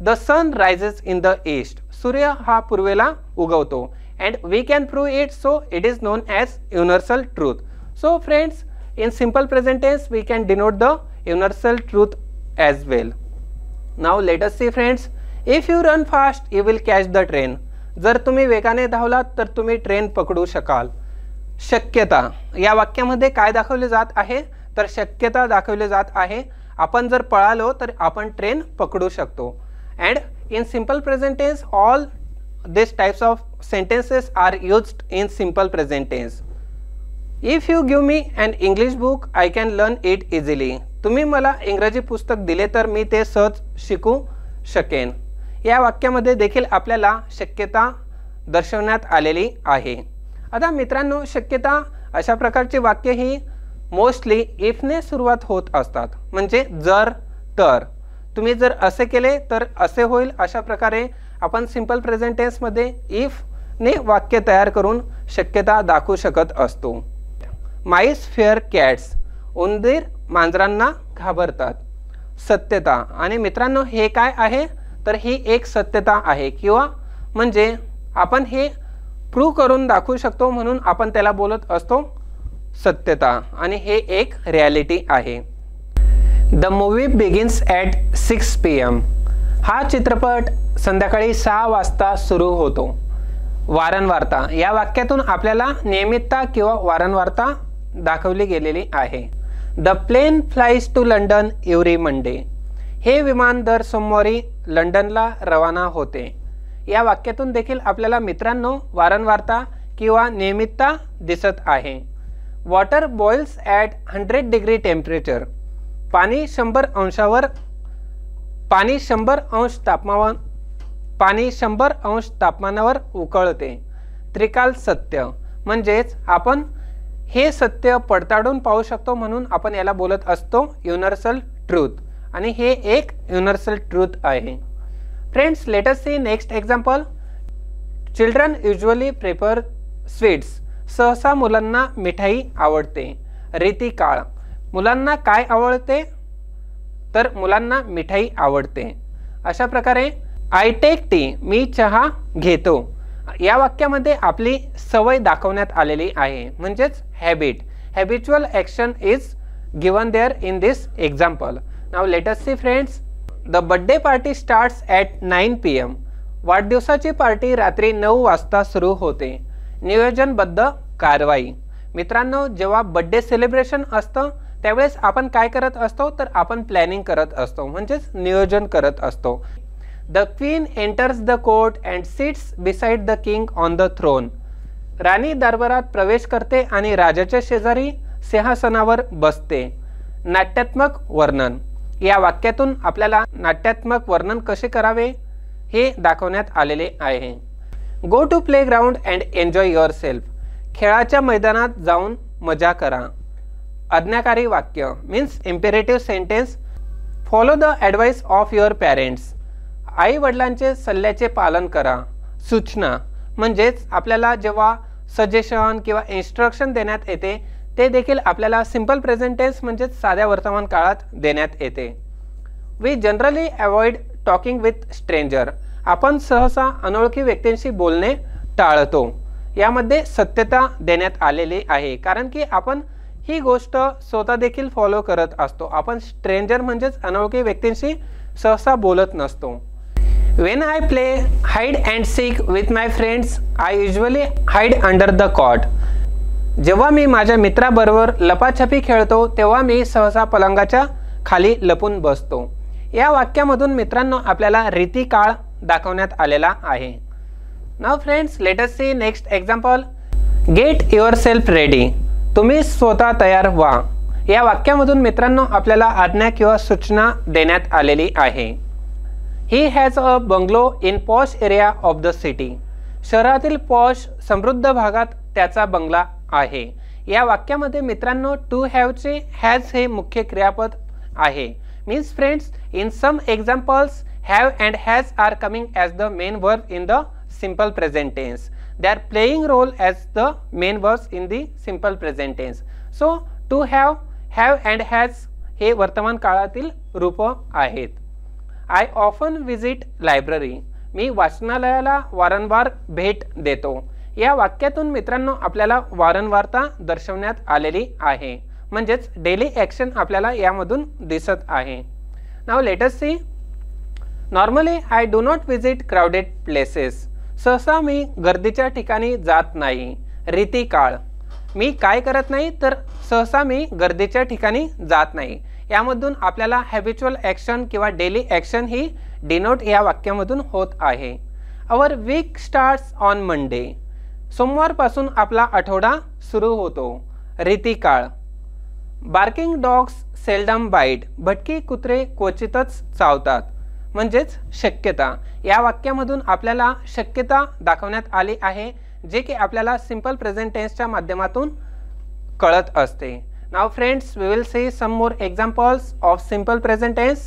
the sun rises in the east. सूर्य हा पूर्वेला उगवतो and we can prove it, so it is known as universal truth. So friends, in simple present tense we can denote the universal truth as well. Now let us see friends, if you run fast you will catch the train. जर तुम्ही वेगाने धावलात तर तुम्ही train पकडू शकाल. शक्यता. या वाक्यामध्ये काय दाखवले जात आहे, तर शक्यता दाखवले जात आहे. आपण जर पळालो तर आपण ट्रेन पकडू शकतो. and in simple present tense all these types of sentences are used in simple present tense. If you give me an English book I can learn it easily. तुम्ही मला इंग्रजी पुस्तक दिले तर मी ते सहज शिकू शकेन. या वाक्यामध्ये देखील आपल्याला शक्यता दर्शवण्यात आलेली आहे. आता मित्रांनो शक्यता अशा प्रकारची वाक्य ही मोस्टली इफने सुरुवात होत असतात. म्हणजे जर तर, तुम्ही जर असे केले तर असे होईल, अशा प्रकारे आपण सिंपल प्रेझेंट टेन्समध्ये इफ ने वाक्य तयार करून शक्यता दाखवू शकत असतो. माईस फेअर कॅट्स, उंदीर मांजरांना घाबरतात. सत्यता. आणि मित्रांनो हे काय आहे तर ही एक सत्यता आहे किंवा म्हणजे आपण हे प्रूव्ह करून दाखवू शकतो म्हणून आपण त्याला बोलत असतो सत्यता. आणि हे एक रियालिटी आहे. The movie begins at 6 PM. हा चित्रपट संध्याकाळी 6 वाजता सुरू होतो. वारंवारता. या वाक्यातून आपल्याला नियमितता किंवा वारंवारता दाखवली गेलेली आहे. The plane flies to London every Monday. हे विमान दर सोमवारी लंडनला रवाना होते. या वाक्यातून देखील आपल्याला मित्रांनो वारंवारता किंवा नियमितता दिसत आहे. Water boils at 100 degree temperature. पाणी 100 अंश तापमानावर उकळते. त्रिकाल सत्य. म्हणजेच आपण हे सत्य पडताळून पाहू शकतो म्हणून आपण याला बोलत असतो युनिव्हर्सल ट्रूथ. आणि हे एक युनिव्हर्सल ट्रूथ आहे. Friends, let us see next example. Children usually prefer sweets. सहसा मुलांना मिठाई आवडते. रीतिकाळ. मुलांना काय आवडते तर मुलांना मिठाई आवडते. अशा प्रकारे आय टेक टी. मी चहा घेतो. या वाक्यामध्ये आपली सवय दाखवण्यात आलेली आहे म्हणजेच habit. Habitual action is given there in this example. Now let us see friends. The birthday party starts at 9 PM. वाढदिवसाची पार्टी रात्री 9 वाजता सुरू होते. नियोजनबद्ध कारवाई. मित्रांनो जेव्हा बर्थडे सेलिब्रेशन असतं त्यावेळेस आपण काय करत असतो तर आपण प्लॅनिंग करत असतो म्हणजेच नियोजन करत असतो. The queen enters the court and sits beside the king on the throne. राणी दरबारात प्रवेश करते आणि राजाच्या शेजारी सिंहासनावर बसते. नाट्यात्मक वर्णन. या वाक्यातून आपल्याला नाट्यात्मक वर्णन कसे करावे हे दाखवण्यात आलेले आहे. Go to playground and enjoy yourself. खेळाच्या मैदानात जाऊन मजा करा. आज्ञाकारी वाक्य means imperative sentence. Follow the advice of your parents. आई वडिलांचे सल्ल्याचे पालन करा. सूचना. म्हणजेच आपल्याला जेव्हा सजेशन किंवा इन्स्ट्रक्शन देण्यात येते ते देखील आपल्याला सिंपल प्रेझेंट टेन्स म्हणजेच साध्या वर्तमान काळात देण्यात येते. We generally avoid talking with stranger. आपण सहसा अनोळखी व्यक्तींशी बोलणे टाळतो. यामध्ये सत्यता देण्यात आलेली आहे कारण की आपण ही गोष्ट स्वतः देखील फॉलो करत असतो. आपण स्ट्रेंजर म्हणजेच अनोळखी व्यक्तींशी सहसा बोलत नसतो. When I play hide and seek with my friends, I usually hide under the cot. जेव्हा मी माझ्या मित्राबरोबर लपाछपी खेळतो तेव्हा मी सहसा पलंगाच्या खाली लपून बसतो. या वाक्यामधून मित्रांनो आपल्याला रीतिकाळ दाखवण्यात आलेला आहे. Now friends let us see next example. Get yourself ready. तुम्ही स्वतः तयार व्हा. या वाक्यामधून मित्रांनो आपल्याला आज्ञा किंवा सूचना देण्यात आलेली आहे. He has a bungalow in posh area of the city. शहरातील पॉश समृद्ध भागात त्याचा बंगला आहे. या वाक्यामध्ये मित्रांनो टू हॅवचे हॅज हे मुख्य क्रियापद आहे. Means friends in some examples have and has are coming as the main verb in the simple present tense. They are playing role as the main verbs in the simple present tense. So to have, have and has हे वर्तमान काळातील रूप आहेत. I often visit library. मी वाचनालयाला वारंवार भेट देतो. या वाक्यातून मित्रांनो आपल्याला वारंवारता दर्शवण्यात आलेली आहे म्हणजेच डेली ॲक्शन आपल्याला यामधून दिसत आहे. Now let us see. Normally I do not visit crowded places. सहसा मी गर्दीच्या ठिकाणी जात नाही. रीतिकाळ. मी काय करत नाही तर सहसा मी गर्दीच्या ठिकाणी जात नाही. यामधून आपल्याला हॅबिच्युअल ॲक्शन किंवा डेली ॲक्शन ही डिनोट या वाक्यामधून होत आहे. Our week starts on Monday. सोमवारपासून आपला आठवडा सुरू होतो. रीतिकाळ. Barking dogs seldom bite. भटकी कुत्रे क्वचितच चावतात. म्हणजेच शक्यता. या वाक्यामधून आपल्याला शक्यता दाखवण्यात आली आहे जे की आपल्याला सिंपल प्रेझेंट टेन्सच्या माध्यमातून कळत असते. Now friends, we will see some more examples of simple present tense.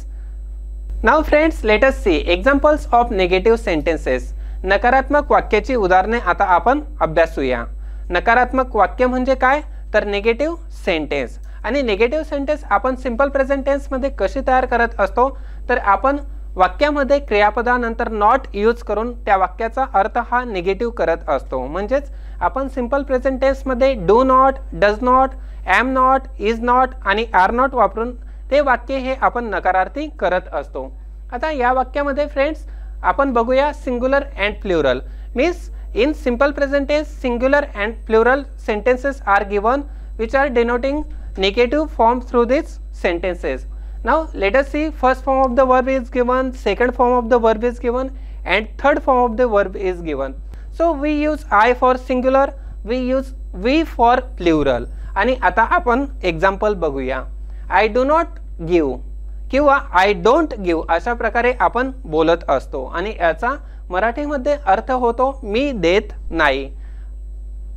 Now friends, let us see examples of negative sentences. नकारात्मक वाक्याची उदाहरणे आता आपण अभ्यासूया। नकारात्मक वाक्य म्हणजे काय तर निगेटिव्ह सेंटेन्स। आणि निगेटिव्ह सेंटेन्स आपण सिंपल प्रेझेंट टेन्स मध्ये कशी तयार करत असतो तर आपण वाक्यामध्ये क्रियापदानंतर नॉट यूज करून त्या वाक्याचा अर्थ हा निगेटिव्ह करत असतो। म्हणजेच आपण सिंपल प्रेझेंट टेन्स मध्ये do not, does not, M not, is not आणि आर नॉट वापरून ते वाक्य हे आपण नकारार्थी करत असतो। आता या वाक्यामध्ये फ्रेंड्स आपण बघूया singular and plural. Means in simple present tense singular and plural sentences are given which are denoting negative form through these sentences. Now let us see, first form of the verb is given, second form of the verb is given and third form of the verb is given. So we use I for singular, we use we for plural. आणि आता आपण example बघूया। I do not give किंवा I don't give अशा प्रकारे आपण बोलत असतो आणि याचा मराठीमध्ये अर्थ होतो मी देत नाही।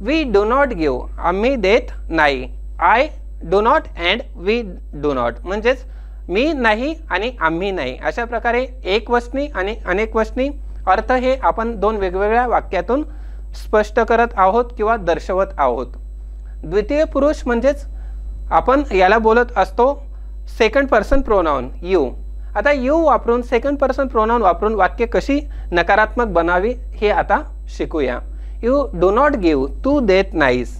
वी डू नॉट गिव्ह आम्ही देत नाही। I do not and we do not म्हणजेच मी नाही आणि आम्ही नाही अशा प्रकारे एकवचनी आणि अनेकवचनी अर्थ हे आपण दोन वेगवेगळ्या वाक्यातून स्पष्ट करत आहोत किंवा दर्शवत आहोत। द्वितीय पुरुष म्हणजेच आपण याला बोलत असतो सेकंड पर्सन प्रोनाउन यू। आता यू वापरून सेकंड पर्सन प्रोनाउन वापरून वाक्य कशी नकारात्मक बनावी हे आता शिकूया। यू डू नॉट गिव्ह तू देत नाहीस,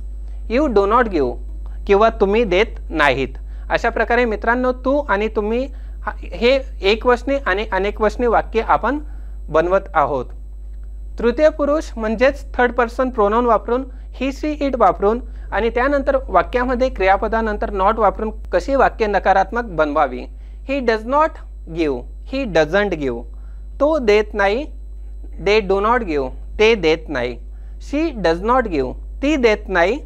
यू डू नॉट गिव्ह किंवा तुम्ही देत नाहीत अशा प्रकारे मित्रांनो तू आणि तुम्ही हे एकवचनी आणि अनेकवचनी वाक्य आपण बनवत आहोत। तृतीय पुरुष म्हणजेच थर्ड पर्सन प्रोनाउन वापरून ही सी इट वापरून आणि त्यानंतर वाक्यामध्ये क्रियापदानंतर नॉट वापरून कशी वाक्य नकारात्मक बनवावी। ही does not give, he doesn't give, तो देत नाही, दे डू नॉट गिव्ह, ते देत नाही। शी डज नॉट गिव्ह, ती देत नाही,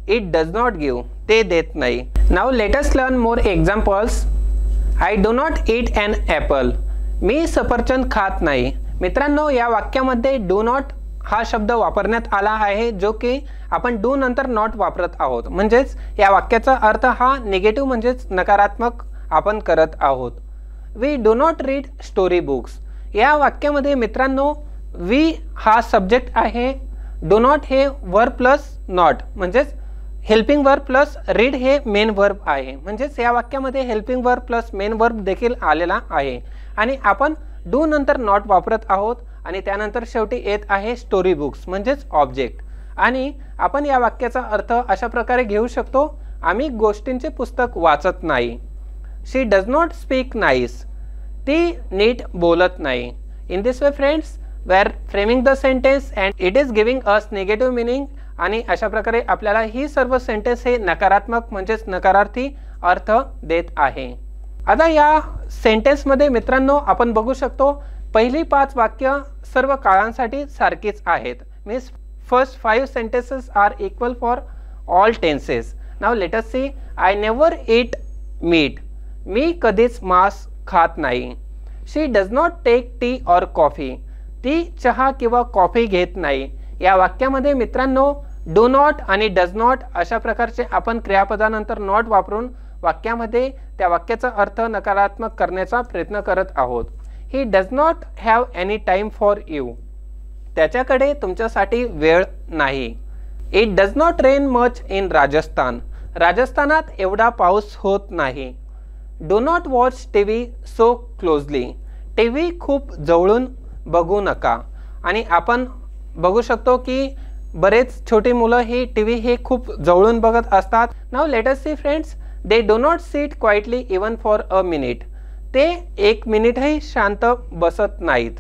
इट डज नॉट गिव्ह, ते देत नाही। Now let us learn more examples. I do not eat an apple, मी सफरचंद खात नाही। मित्रांनो या वाक्यामध्ये डू नॉट हा शब्द वापरण्यात आला आहे जो की आपण डू नंतर नॉट वापरत आहोत। म्हणजेच या वाक्याचा अर्थ हा निगेटिव्ह म्हणजेच नकारात्मक आपण करत आहोत। We do not read story books या वाक्यामध्ये मित्रांनो वी हा सब्जेक्ट आहे, डू नॉट हे वर्ब प्लस नॉट म्हणजेच हेल्पिंग वर्ब प्लस रीड हे मेन वर्ब आहे। म्हणजेच या वाक्यामध्ये helping verb plus main verb देखील आलेला आहे आणि आपण डू नंतर नॉट वापरत आहोत आणि त्यानंतर शेवटी येत आहे स्टोरी बुक्स म्हणजेच ऑब्जेक्ट। आणि आपण या वाक्याचा अर्थ अशा प्रकारे घेऊ शकतो आम्ही गोष्टींचे पुस्तक वाचत नाही। She does not speak nice, ती नीट बोलत नाही। In this way friends we are framing the sentence and it is giving us negative meaning आणि अशा प्रकारे आपल्याला ही सर्व सेंटेन्स हे नकारात्मक म्हणजेच नकारार्थी अर्थ देत आहे। आता या सेंटेन्स मध्ये मित्रांनो आपण बघू शकतो पहिली 5 वाक्य सर्व काळांसाठी सारखीच आहेत। Means first 5 sentences are equal for all tenses. Now let us see. I never eat meat. मी कधीच मांस खात नाही। She does not take tea or coffee. ती चहा किंवा कॉफी घेत नाही। या वाक्यामध्ये मित्रांनो डू नॉट आणि डज नॉट अशा प्रकारचे आपण क्रियापदानंतर नॉट वापरून वाक्यामध्ये त्या वाक्याचा अर्थ नकारात्मक करण्याचा प्रयत्न करत आहोत। He does not have any time for you. त्याच्याकडे तुमच्यासाठी वेळ नाही। It does not rain much in Rajasthan. राजस्थानात एवढा पाऊस होत नाही। Do not watch TV so closely. TV खूप जवळून बघू नका। आणि आपण बघू शकतो की बरेच छोटी मुलं ही टीव्ही हे खूप जवळून बघत असतात। Now let us see friends. They do not sit quietly even for a minute. ते 1 मिनिटही शांत बसत नाहीत।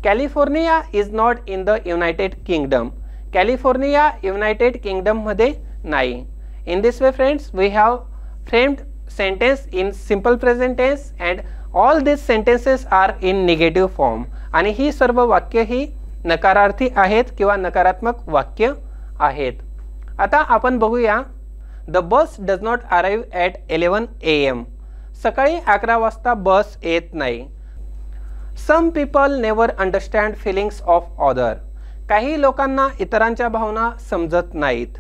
California is not in the United Kingdom. California United Kingdom मध्ये नाही। In this way friends we have framed sentence in simple present tense and all this sentences are in negative form आणि ही सर्व वाक्य ही नकारार्थी आहेत किंवा नकारात्मक वाक्य आहेत। आता आपण बघूया the bus does not arrive at 11 AM. सकाळी 11 वाजता बस येत नाही। Some people never understand feelings of other. काही लोकांना इतरांच्या भावना समजत नाहीत।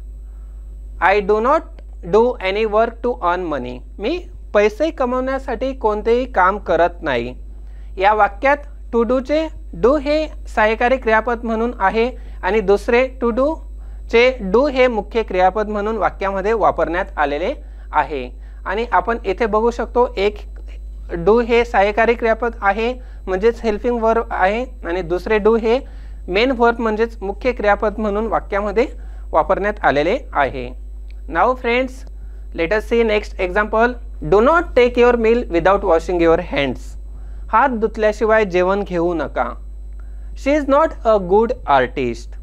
I do not do any work to earn money. मी पैसे कमवण्यासाठी कोणतेही काम करत नाही। या वाक्यात टू डूचे डू हे सहाय्यकारी क्रियापद म्हणून आहे आणि दुसरे टू डू चे डू हे मुख्य क्रियापद म्हणून वाक्यामध्ये वापरण्यात आलेले आहे. आणि आपण इथे बघू शकतो एक डू हे सहाय्यकारी क्रियापद आहे म्हणजेच हेल्पिंग वर्ब आहे आणि दुसरे डू हे मेन वर्ब म्हणजेच मुख्य क्रियापद म्हणून वाक्यामध्ये वापरण्यात आलेले आहे. Now friends, let us see next example. Do not take your meal without washing your hands. हात धुतल्याशिवाय जेवण घेऊ नका. She is not a good artist.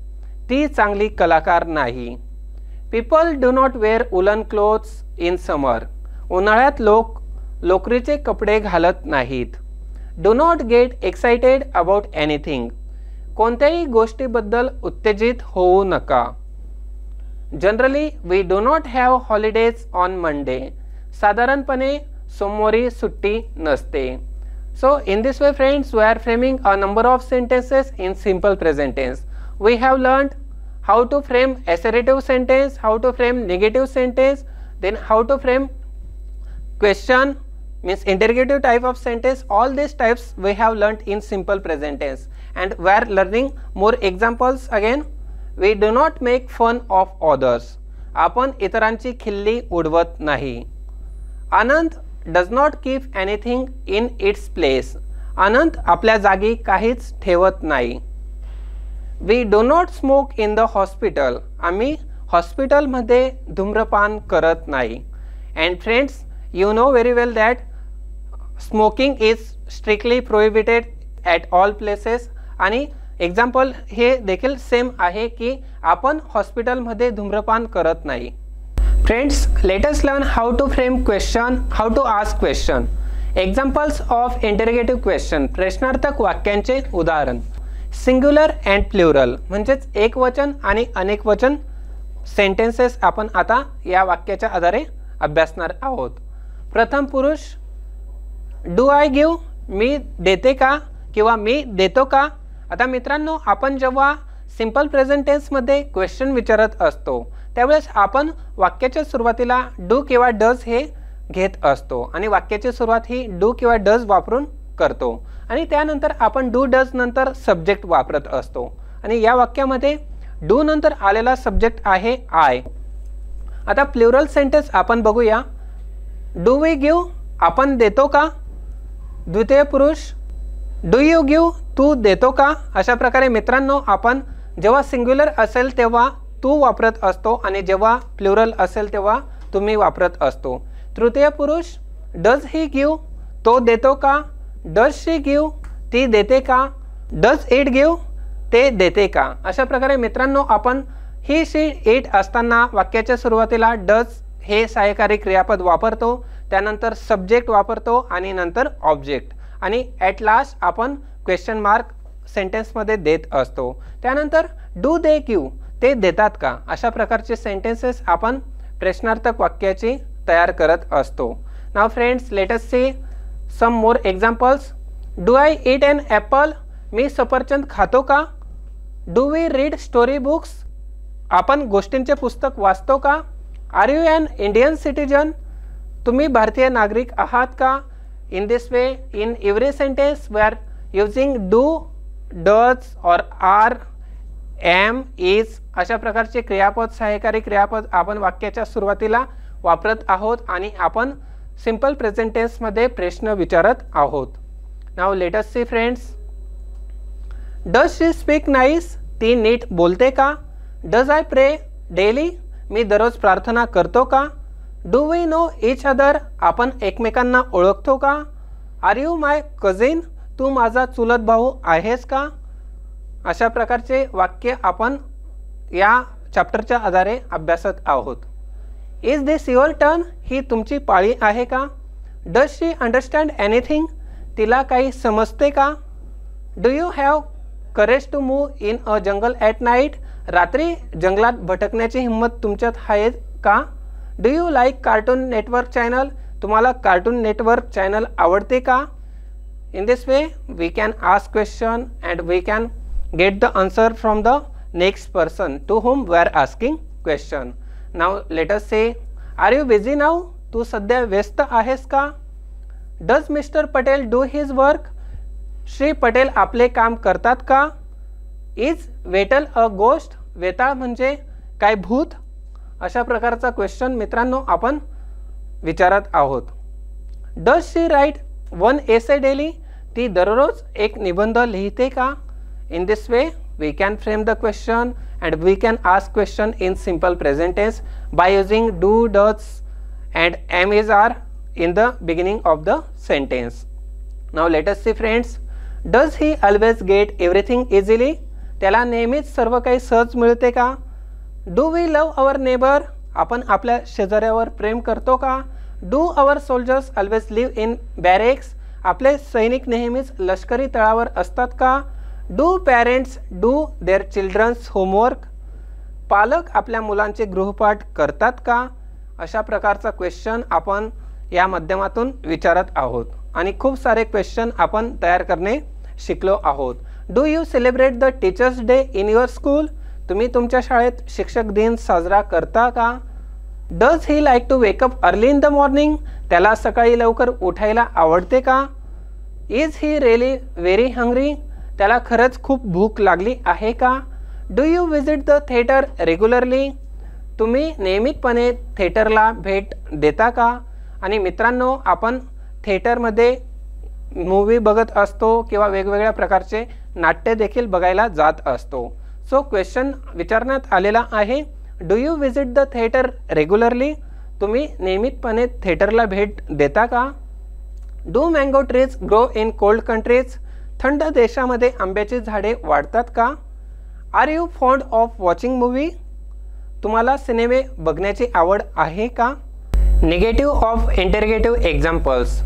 ती चांगली कलाकार नाही. People do not wear woollen clothes in summer. उन्हाळ्यात लोक लोकरीचे कपडे घालत नाहीत. Do not get excited about anything. कोणत्याही गोष्टीबद्दल उत्तेजित होऊ नका. Generally we do not have holidays on Monday. साधारणपणे सोमवारी सुट्टी नसते. So in this way friends, we are framing a number of sentences in simple present tense. We have learned how to frame assertive sentence, how to frame negative sentence, then how to frame question means interrogative type of sentence. All these types we have learned in simple present tense, and we are learning more examples again. We do not make fun of others. आपण इतरांची खिल्ली उडवत नाही. आनंद does not keep anything in its place. आनंद आपल्या जागी काहीच ठेवत नाही. We do not smoke in the hospital. आम्ही हॉस्पिटलमध्ये धूम्रपान करत नाही. And friends, you know very well that smoking is strictly prohibited at all places. आणि एक्झाम्पल हे देखील सेम आहे की आपण हॉस्पिटलमध्ये धूम्रपान करत नाही. Friends, let us learn how to frame question, how to ask question. Examples of interrogative question. प्रश्नार्थक वाक्यांचे उदाहरण. सिंग्युलर अँड प्लुरल म्हणजेच एकवचन आणि अनेकवचन सेंटेन्सेस आपण आता या वाक्याच्या आधारे अभ्यासणार आहोत. प्रथम पुरुष. Do I give. मी देते का किंवा मी देतो का. आता मित्रांनो, आपण जेव्हा सिंपल प्रेझेंट टेन्समध्ये क्वेश्चन विचारत असतो त्यावेळेस आपण वाक्याच्या सुरुवातीला डू किंवा डज हे घेत असतो आणि वाक्याची सुरुवात ही डू किंवा डज वापरून करतो आणि त्यानंतर आपण डू डज नंतर सब्जेक्ट वापरत असतो आणि या वाक्यामध्ये डू नंतर आलेला सब्जेक्ट आहे आय. आता प्लुरल सेंटेन्स आपण बघूया. Do we give. आपण देतो का. द्वितीय पुरुष. Do you give. तू देतो का. अशा प्रकारे मित्रांनो, आपण जेव्हा सिंग्युलर असेल तेव्हा तू वापरत असतो आणि जेव्हा प्लुरल असेल तेव्हा तुम्ही वापरत असतो. तृतीय पुरुष. Does he give. तो देतो का. Does she give. ती देते का. Does it give. ते देते का. अशा प्रकारे मित्रांनो, आपण ही शी इट असताना वाक्याच्या सुरुवातीला डज हे सहाय्यकारी क्रियापद वापरतो, त्यानंतर सब्जेक्ट वापरतो आणि नंतर ऑब्जेक्ट आणि ॲट लास्ट आपण क्वेश्चन मार्क सेंटेन्समध्ये देत असतो. त्यानंतर डू दे गिव्ह. ते देतात का. अशा प्रकारचे सेंटेन्सेस आपण प्रश्नार्थक वाक्याची तयार करत असतो. Now friends, let us see some more examples. Do I eat an apple. मी सफरचंद खातो का. Do we read story books. आपण गोष्टींचे पुस्तक वाचतो का. Are you an Indian citizen. तुम्ही भारतीय नागरिक आहात का. In this way in every sentence we are using do, does or are, am, is अशा प्रकारचे क्रियापद, सहाय्यकारी क्रियापद आपण वाक्याच्या सुरुवातीला वापरत आहोत आणि आपण सिंपल प्रेझेंट टेन्समध्ये प्रश्न विचारत आहोत. Now let us see friends. Does she speak nice. ती नीट बोलते का. Does I pray daily. मी दररोज प्रार्थना करतो का. Do we know each other. आपण एकमेकांना ओळखतो का. Are you my cousin. तू माझा चुलत भाऊ आहेस का. अशा प्रकारचे वाक्य आपण या चॅप्टरच्या आधारे अभ्यासत आहोत. Is this your turn. ही तुमची पाळी आहे का. Does she understand anything. तिला काही समजते का. Do you have courage to move in a jungle at night. रात्री जंगलात भटकण्याची हिंमत तुमच्यात आहे का. Do you like cartoon network channel. तुम्हाला कार्टून नेटवर्क चॅनल आवडते का. In this way we can ask question and we can get the answer from the next person to whom we are asking question. Now let us say, are you busy now. तू सध्या व्यस्त आहेस का. Does Mr. Patel do his work. Shri Patel आपले काम करतात का? Is Vettel a ghost? वेताळ म्हणजे काय भूत? अशा प्रकारचा क्वेश्चन मित्रांनो आपण विचारत आहोत. Does she write one essay daily? ती दररोज एक निबंध लिहिते का? In this way we can frame the question and we can ask question in simple present tense by using do, does and am, is, are in the beginning of the sentence. Now let us see friends, does he always get everything easily? त्याला नेहमीच सर्व काही सहज मिळते का? Do we love our neighbor? आपण आपल्या शेजाऱ्यावर प्रेम करतो का? Do our soldiers always live in barracks? आपले सैनिक नेहमीच लष्करी तळावर असतात का? Do parents do their children's homework? पालक आपल्या मुलांचे गृहपाठ करतात का? अशा प्रकारचा क्वेश्चन आपण या माध्यमातून विचारत आहोत आणि खूप सारे क्वेश्चन आपण तयार करणे शिकलो आहोत. Do you celebrate the teachers day in your school? तुम्ही तुमच्या शाळेत शिक्षक दिन साजरा करता का? Does he like to wake up early in the morning? त्याला सकाळी लवकर उठायला आवडते का? Is he really very hungry? त्याला खरंच खूप भूक लागली आहे का? Do you visit the theatre regularly? तुम्ही नियमितपणे थिएटरला भेट देता का? आणि मित्रांनो, आपण थिएटरमध्ये मूवी बघत असतो किंवा वेगवेगळ्या प्रकारचे नाट्य देखील बघायला जात असतो. सो क्वेश्चन विचारण्यात आलेला आहे, do you visit the theatre regularly? तुम्ही नियमितपणे थिएटरला भेट देता का? Do mango trees grow in cold countries? थंड देशामध्ये आंब्याची झाडे वाढतात का? Are you fond of watching movie? तुम्हाला सिनेमे बघण्याची आवड आहे का? निगेटिव्ह ऑफ इंटरगेटिव्ह एक्झाम्पल्स,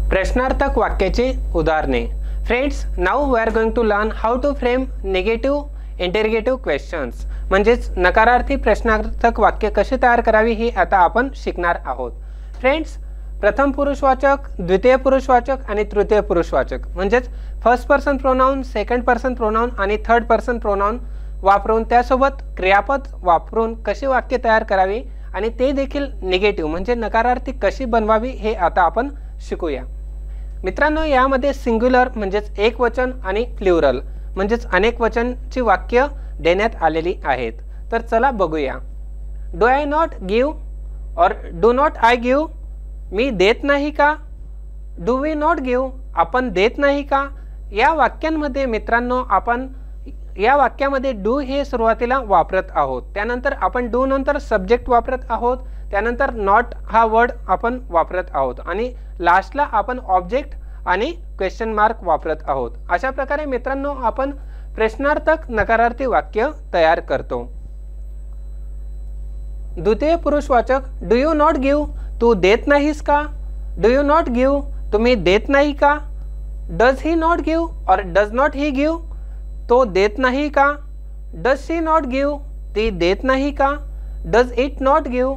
प्रश्नार्थक वाक्याची उदाहरणे. Friends, now we are going to learn how to frame negative interrogative questions, म्हणजेच नकारार्थी प्रश्नार्थक वाक्य कशी तयार करावी हे आता आपण शिकणार आहोत. फ्रेंड्स, प्रथम पुरुषवाचक, द्वितीय पुरुषवाचक आणि तृतीय पुरुषवाचक म्हणजेच first person pronoun, second person pronoun आणि थर्ड पर्सन प्रोनाउन वापरून त्यासोबत क्रियापद वापरून कशी वाक्य तयार करावी आणि ते देखील निगेटिव्ह म्हणजे नकारार्थी कशी बनवावी हे आता आपण शिकूया. मित्रांनो, यामध्ये सिंग्युलर म्हणजेच एक वचन आणि प्लुरल म्हणजेच अनेक वचनची वाक्य देण्यात आलेली आहेत. तर चला बघूया. Do I not give or do not I give? मी देत नाही का? Do we not give? आपण देत नाही का? या वाक्यांमध्ये मित्रांनो, आपण या वाक्यामध्ये डू हे सुरुवातीला वापरत आहोत, त्यानंतर आपण डू नंतर सब्जेक्ट वापरत आहोत, त्यानंतर नॉट हा वर्ड आपण वापरत आहोत आणि लास्टला आपण ऑब्जेक्ट आणि क्वेश्चन मार्क वापरत आहोत. अशा प्रकारे मित्रांनो आपण प्रश्नार्थक नकारार्थी वाक्य तयार करतो. द्वितीय पुरुषवाचक, डू यू नॉट गिव्ह? तू देत नाहीस का? Do you not give? तुम्ही देत नाही का? डज ही नॉट गिव्ह और डज नॉट ही गिव्ह? तो देत नाही का? Does she not give? ती देत नाही का? Does it not give?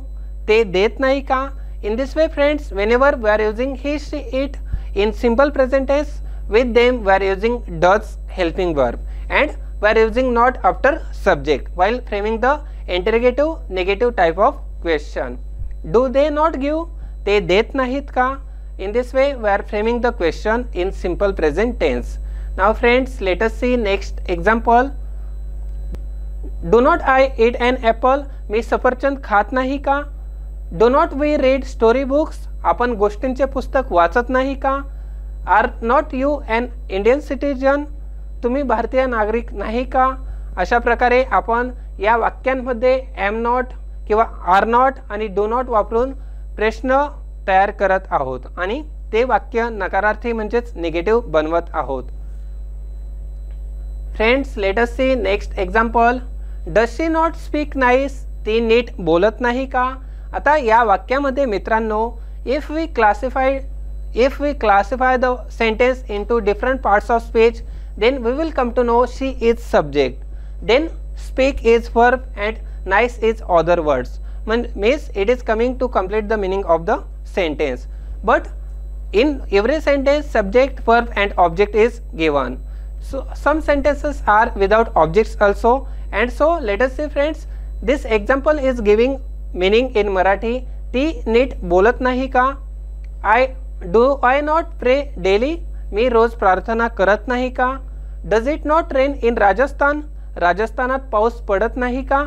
ते देत नाही का? In this way friends, whenever we are using he, she, it in simple present tense, with them we are using does helping verb and we are using not after subject while framing the interrogative negative type of question. Do they not give? ते देत नाहीत का? In this way we are framing the question in simple present tense. Now friends, let us see next example. Do not I eat an apple? मी सफरचंद खात नाही का? Do not we read story books? आपण गोष्टींचे पुस्तक वाचत नाही का? Are not you an Indian citizen? तुम्ही भारतीय नागरिक नाही का? अशा प्रकारे आपण या वाक्यांमध्ये am not किंवा are not आणि do not वापरून प्रश्न तयार करत आहोत आणि ते वाक्य नकारार्थी म्हणजेच निगेटिव्ह बनवत आहोत. Friends, let us see next example. Does she not speak nice? ती नीट बोलत नाही का? आता या वाक्यामध्ये मित्रांनो, if we classify the sentence into different parts of speech, then we will come to know she is subject, then speak is verb and nice is other words. Means it is coming to complete the meaning of the sentence. But in every sentence subject, verb and object is given. So some sentences are without objects also. And so let us see friends, this example is giving meaning in Marathi. ती नीट बोलत नाही का? Do I not pray daily? मी रोज प्रार्थना करत नाही का? Does it not rain in Rajasthan? राजस्थानात पाऊस पडत नाही का?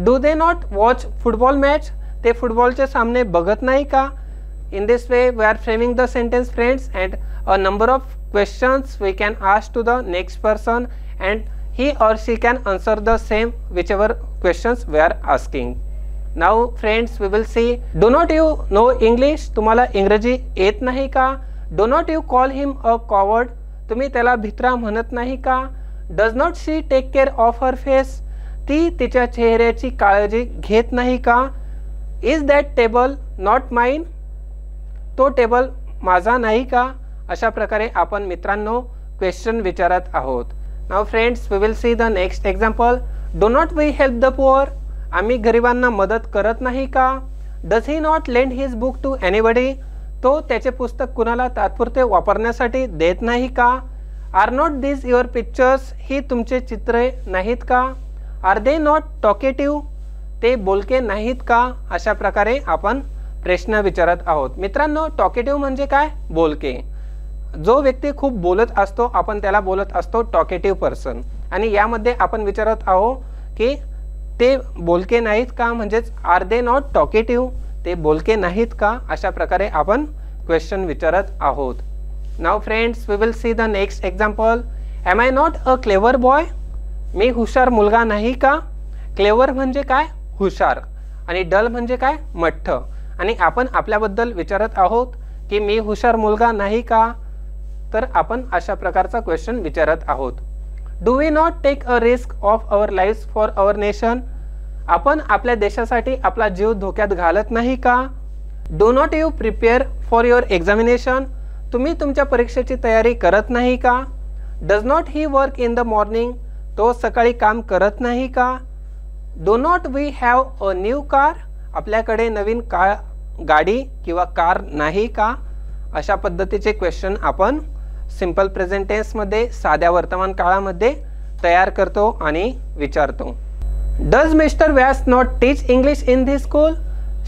Do they not watch football match? ते फुटबॉलचे सामने बघत नाही का? In this way we are framing the sentence, friends, and a number of questions we can ask to the next person and he or she can answer the same whichever questions we are asking. Now friends, we will see, do not you know English? तुम्हाला इंग्रजी येत नाही का? Do not you call him a coward? तुम्ही त्याला भित्रा म्हणत नाही का? Does not she take care of her face? ती तिच्या चेहऱ्याची काळजी घेत नाही का? Is that table not mine? तो टेबल माझा नाही का? अशा प्रकारे आपण मित्रांनो क्वेश्चन विचारत आहोत. Now friends, we will see the next example. Do not we help the poor? आम्ही गरिबांना मदत करत नाही का? Does he not lend his book to anybody? तो त्याचे पुस्तक कुणाला तात्पुरते वापरण्यासाठी देत नाही का? Are not this your pictures? ही तुमचे चित्रे नाहीत का? Are they not talkative? ते बोलके नाहीत का? अशा प्रकारे आपण प्रश्न विचारत आहोत. मित्रांनो, टॉकेटिव्ह म्हणजे काय? बोलके. जो व्यक्ती खूप बोलत असतो आपण त्याला बोलत असतो टॉकेटिव्ह पर्सन. आणि यामध्ये आपण विचारत आहोत की ते बोलके नाहीत का, म्हणजेच आर दे नॉट टॉकेटिव्ह? ते बोलके नाहीत का? अशा प्रकारे आपण क्वेश्चन विचारत आहोत. Now friends, we will see the next example. Am I not a clever boy? मी हुशार मुलगा नाही का? क्लेवर म्हणजे काय? हुशार. आणि डल म्हणजे काय? मठ्ठ. आणि आपण आपल्याबद्दल विचारत आहोत की मी हुशार मुलगा नाही का? तर आपण अशा प्रकारचा क्वेश्चन विचारत आहोत. Do we not take a risk of our lives for our nation? आपण आपल्या देशासाठी आपला जीव धोक्यात घालत नाही का? Do not you prepare for your examination? तुम्ही तुमच्या परीक्षेची तयारी करत नाही का? Does not he work in the morning? तो सकाळी काम करत नाही का? Do not we have a new car? आपल्याकडे नवीन गाडी किंवा कार नाही का? अशा पद्धतीचे क्वेश्चन आपण सिंपल प्रेझेंट टेन्समध्ये, साध्या वर्तमान काळामध्ये तयार करतो आणि विचारतो. Does mister Vyas not teach English in this school?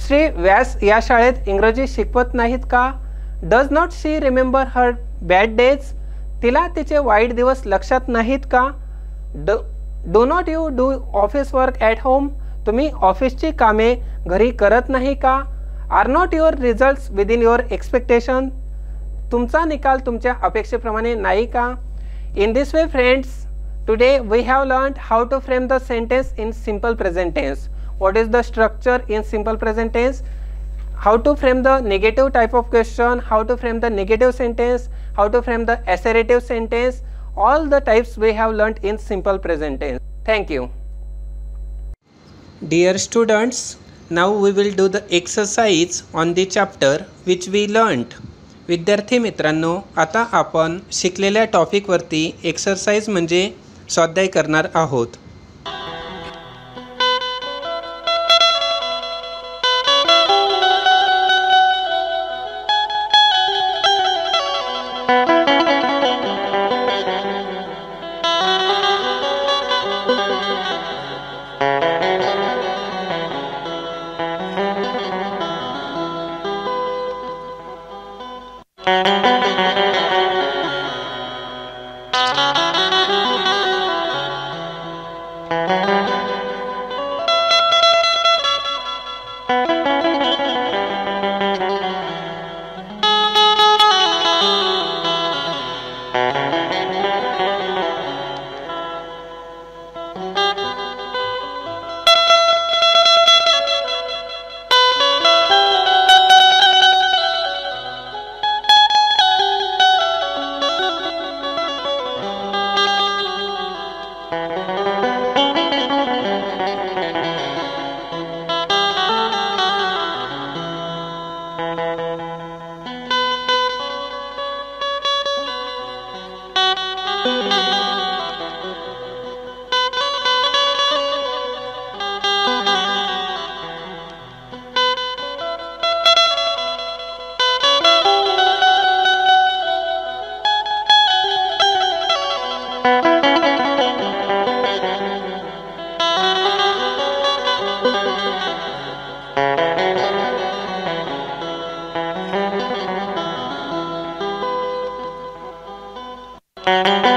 Shri Vyas या शाळेत इंग्रजी शिकवत नाहीत का? Does not she remember her bad days? तिला तिचे वाईट दिवस लक्षात नाहीत का? Do not you do office work at home? तुम्ही ऑफिसची कामे घरी करत नाही का? Are not your results within your expectation? तुमचा निकाल तुमच्या अपेक्षेप्रमाणे नाही का? In this way friends, today we have learned how to frame the sentence in simple present tense. What is the structure in simple present tense? How to frame the negative type of question, how to frame the negative sentence, how to frame the assertive sentence. All the types we have learnt in simple present tense. Thank you. Dear students, now we will do the exercise on the chapter which we learnt. विद्यार्थी मित्रांनो, आता आपण शिकलेल्या टॉपिकवरती exercise म्हणजे स्वाध्याय करणार आहोत. you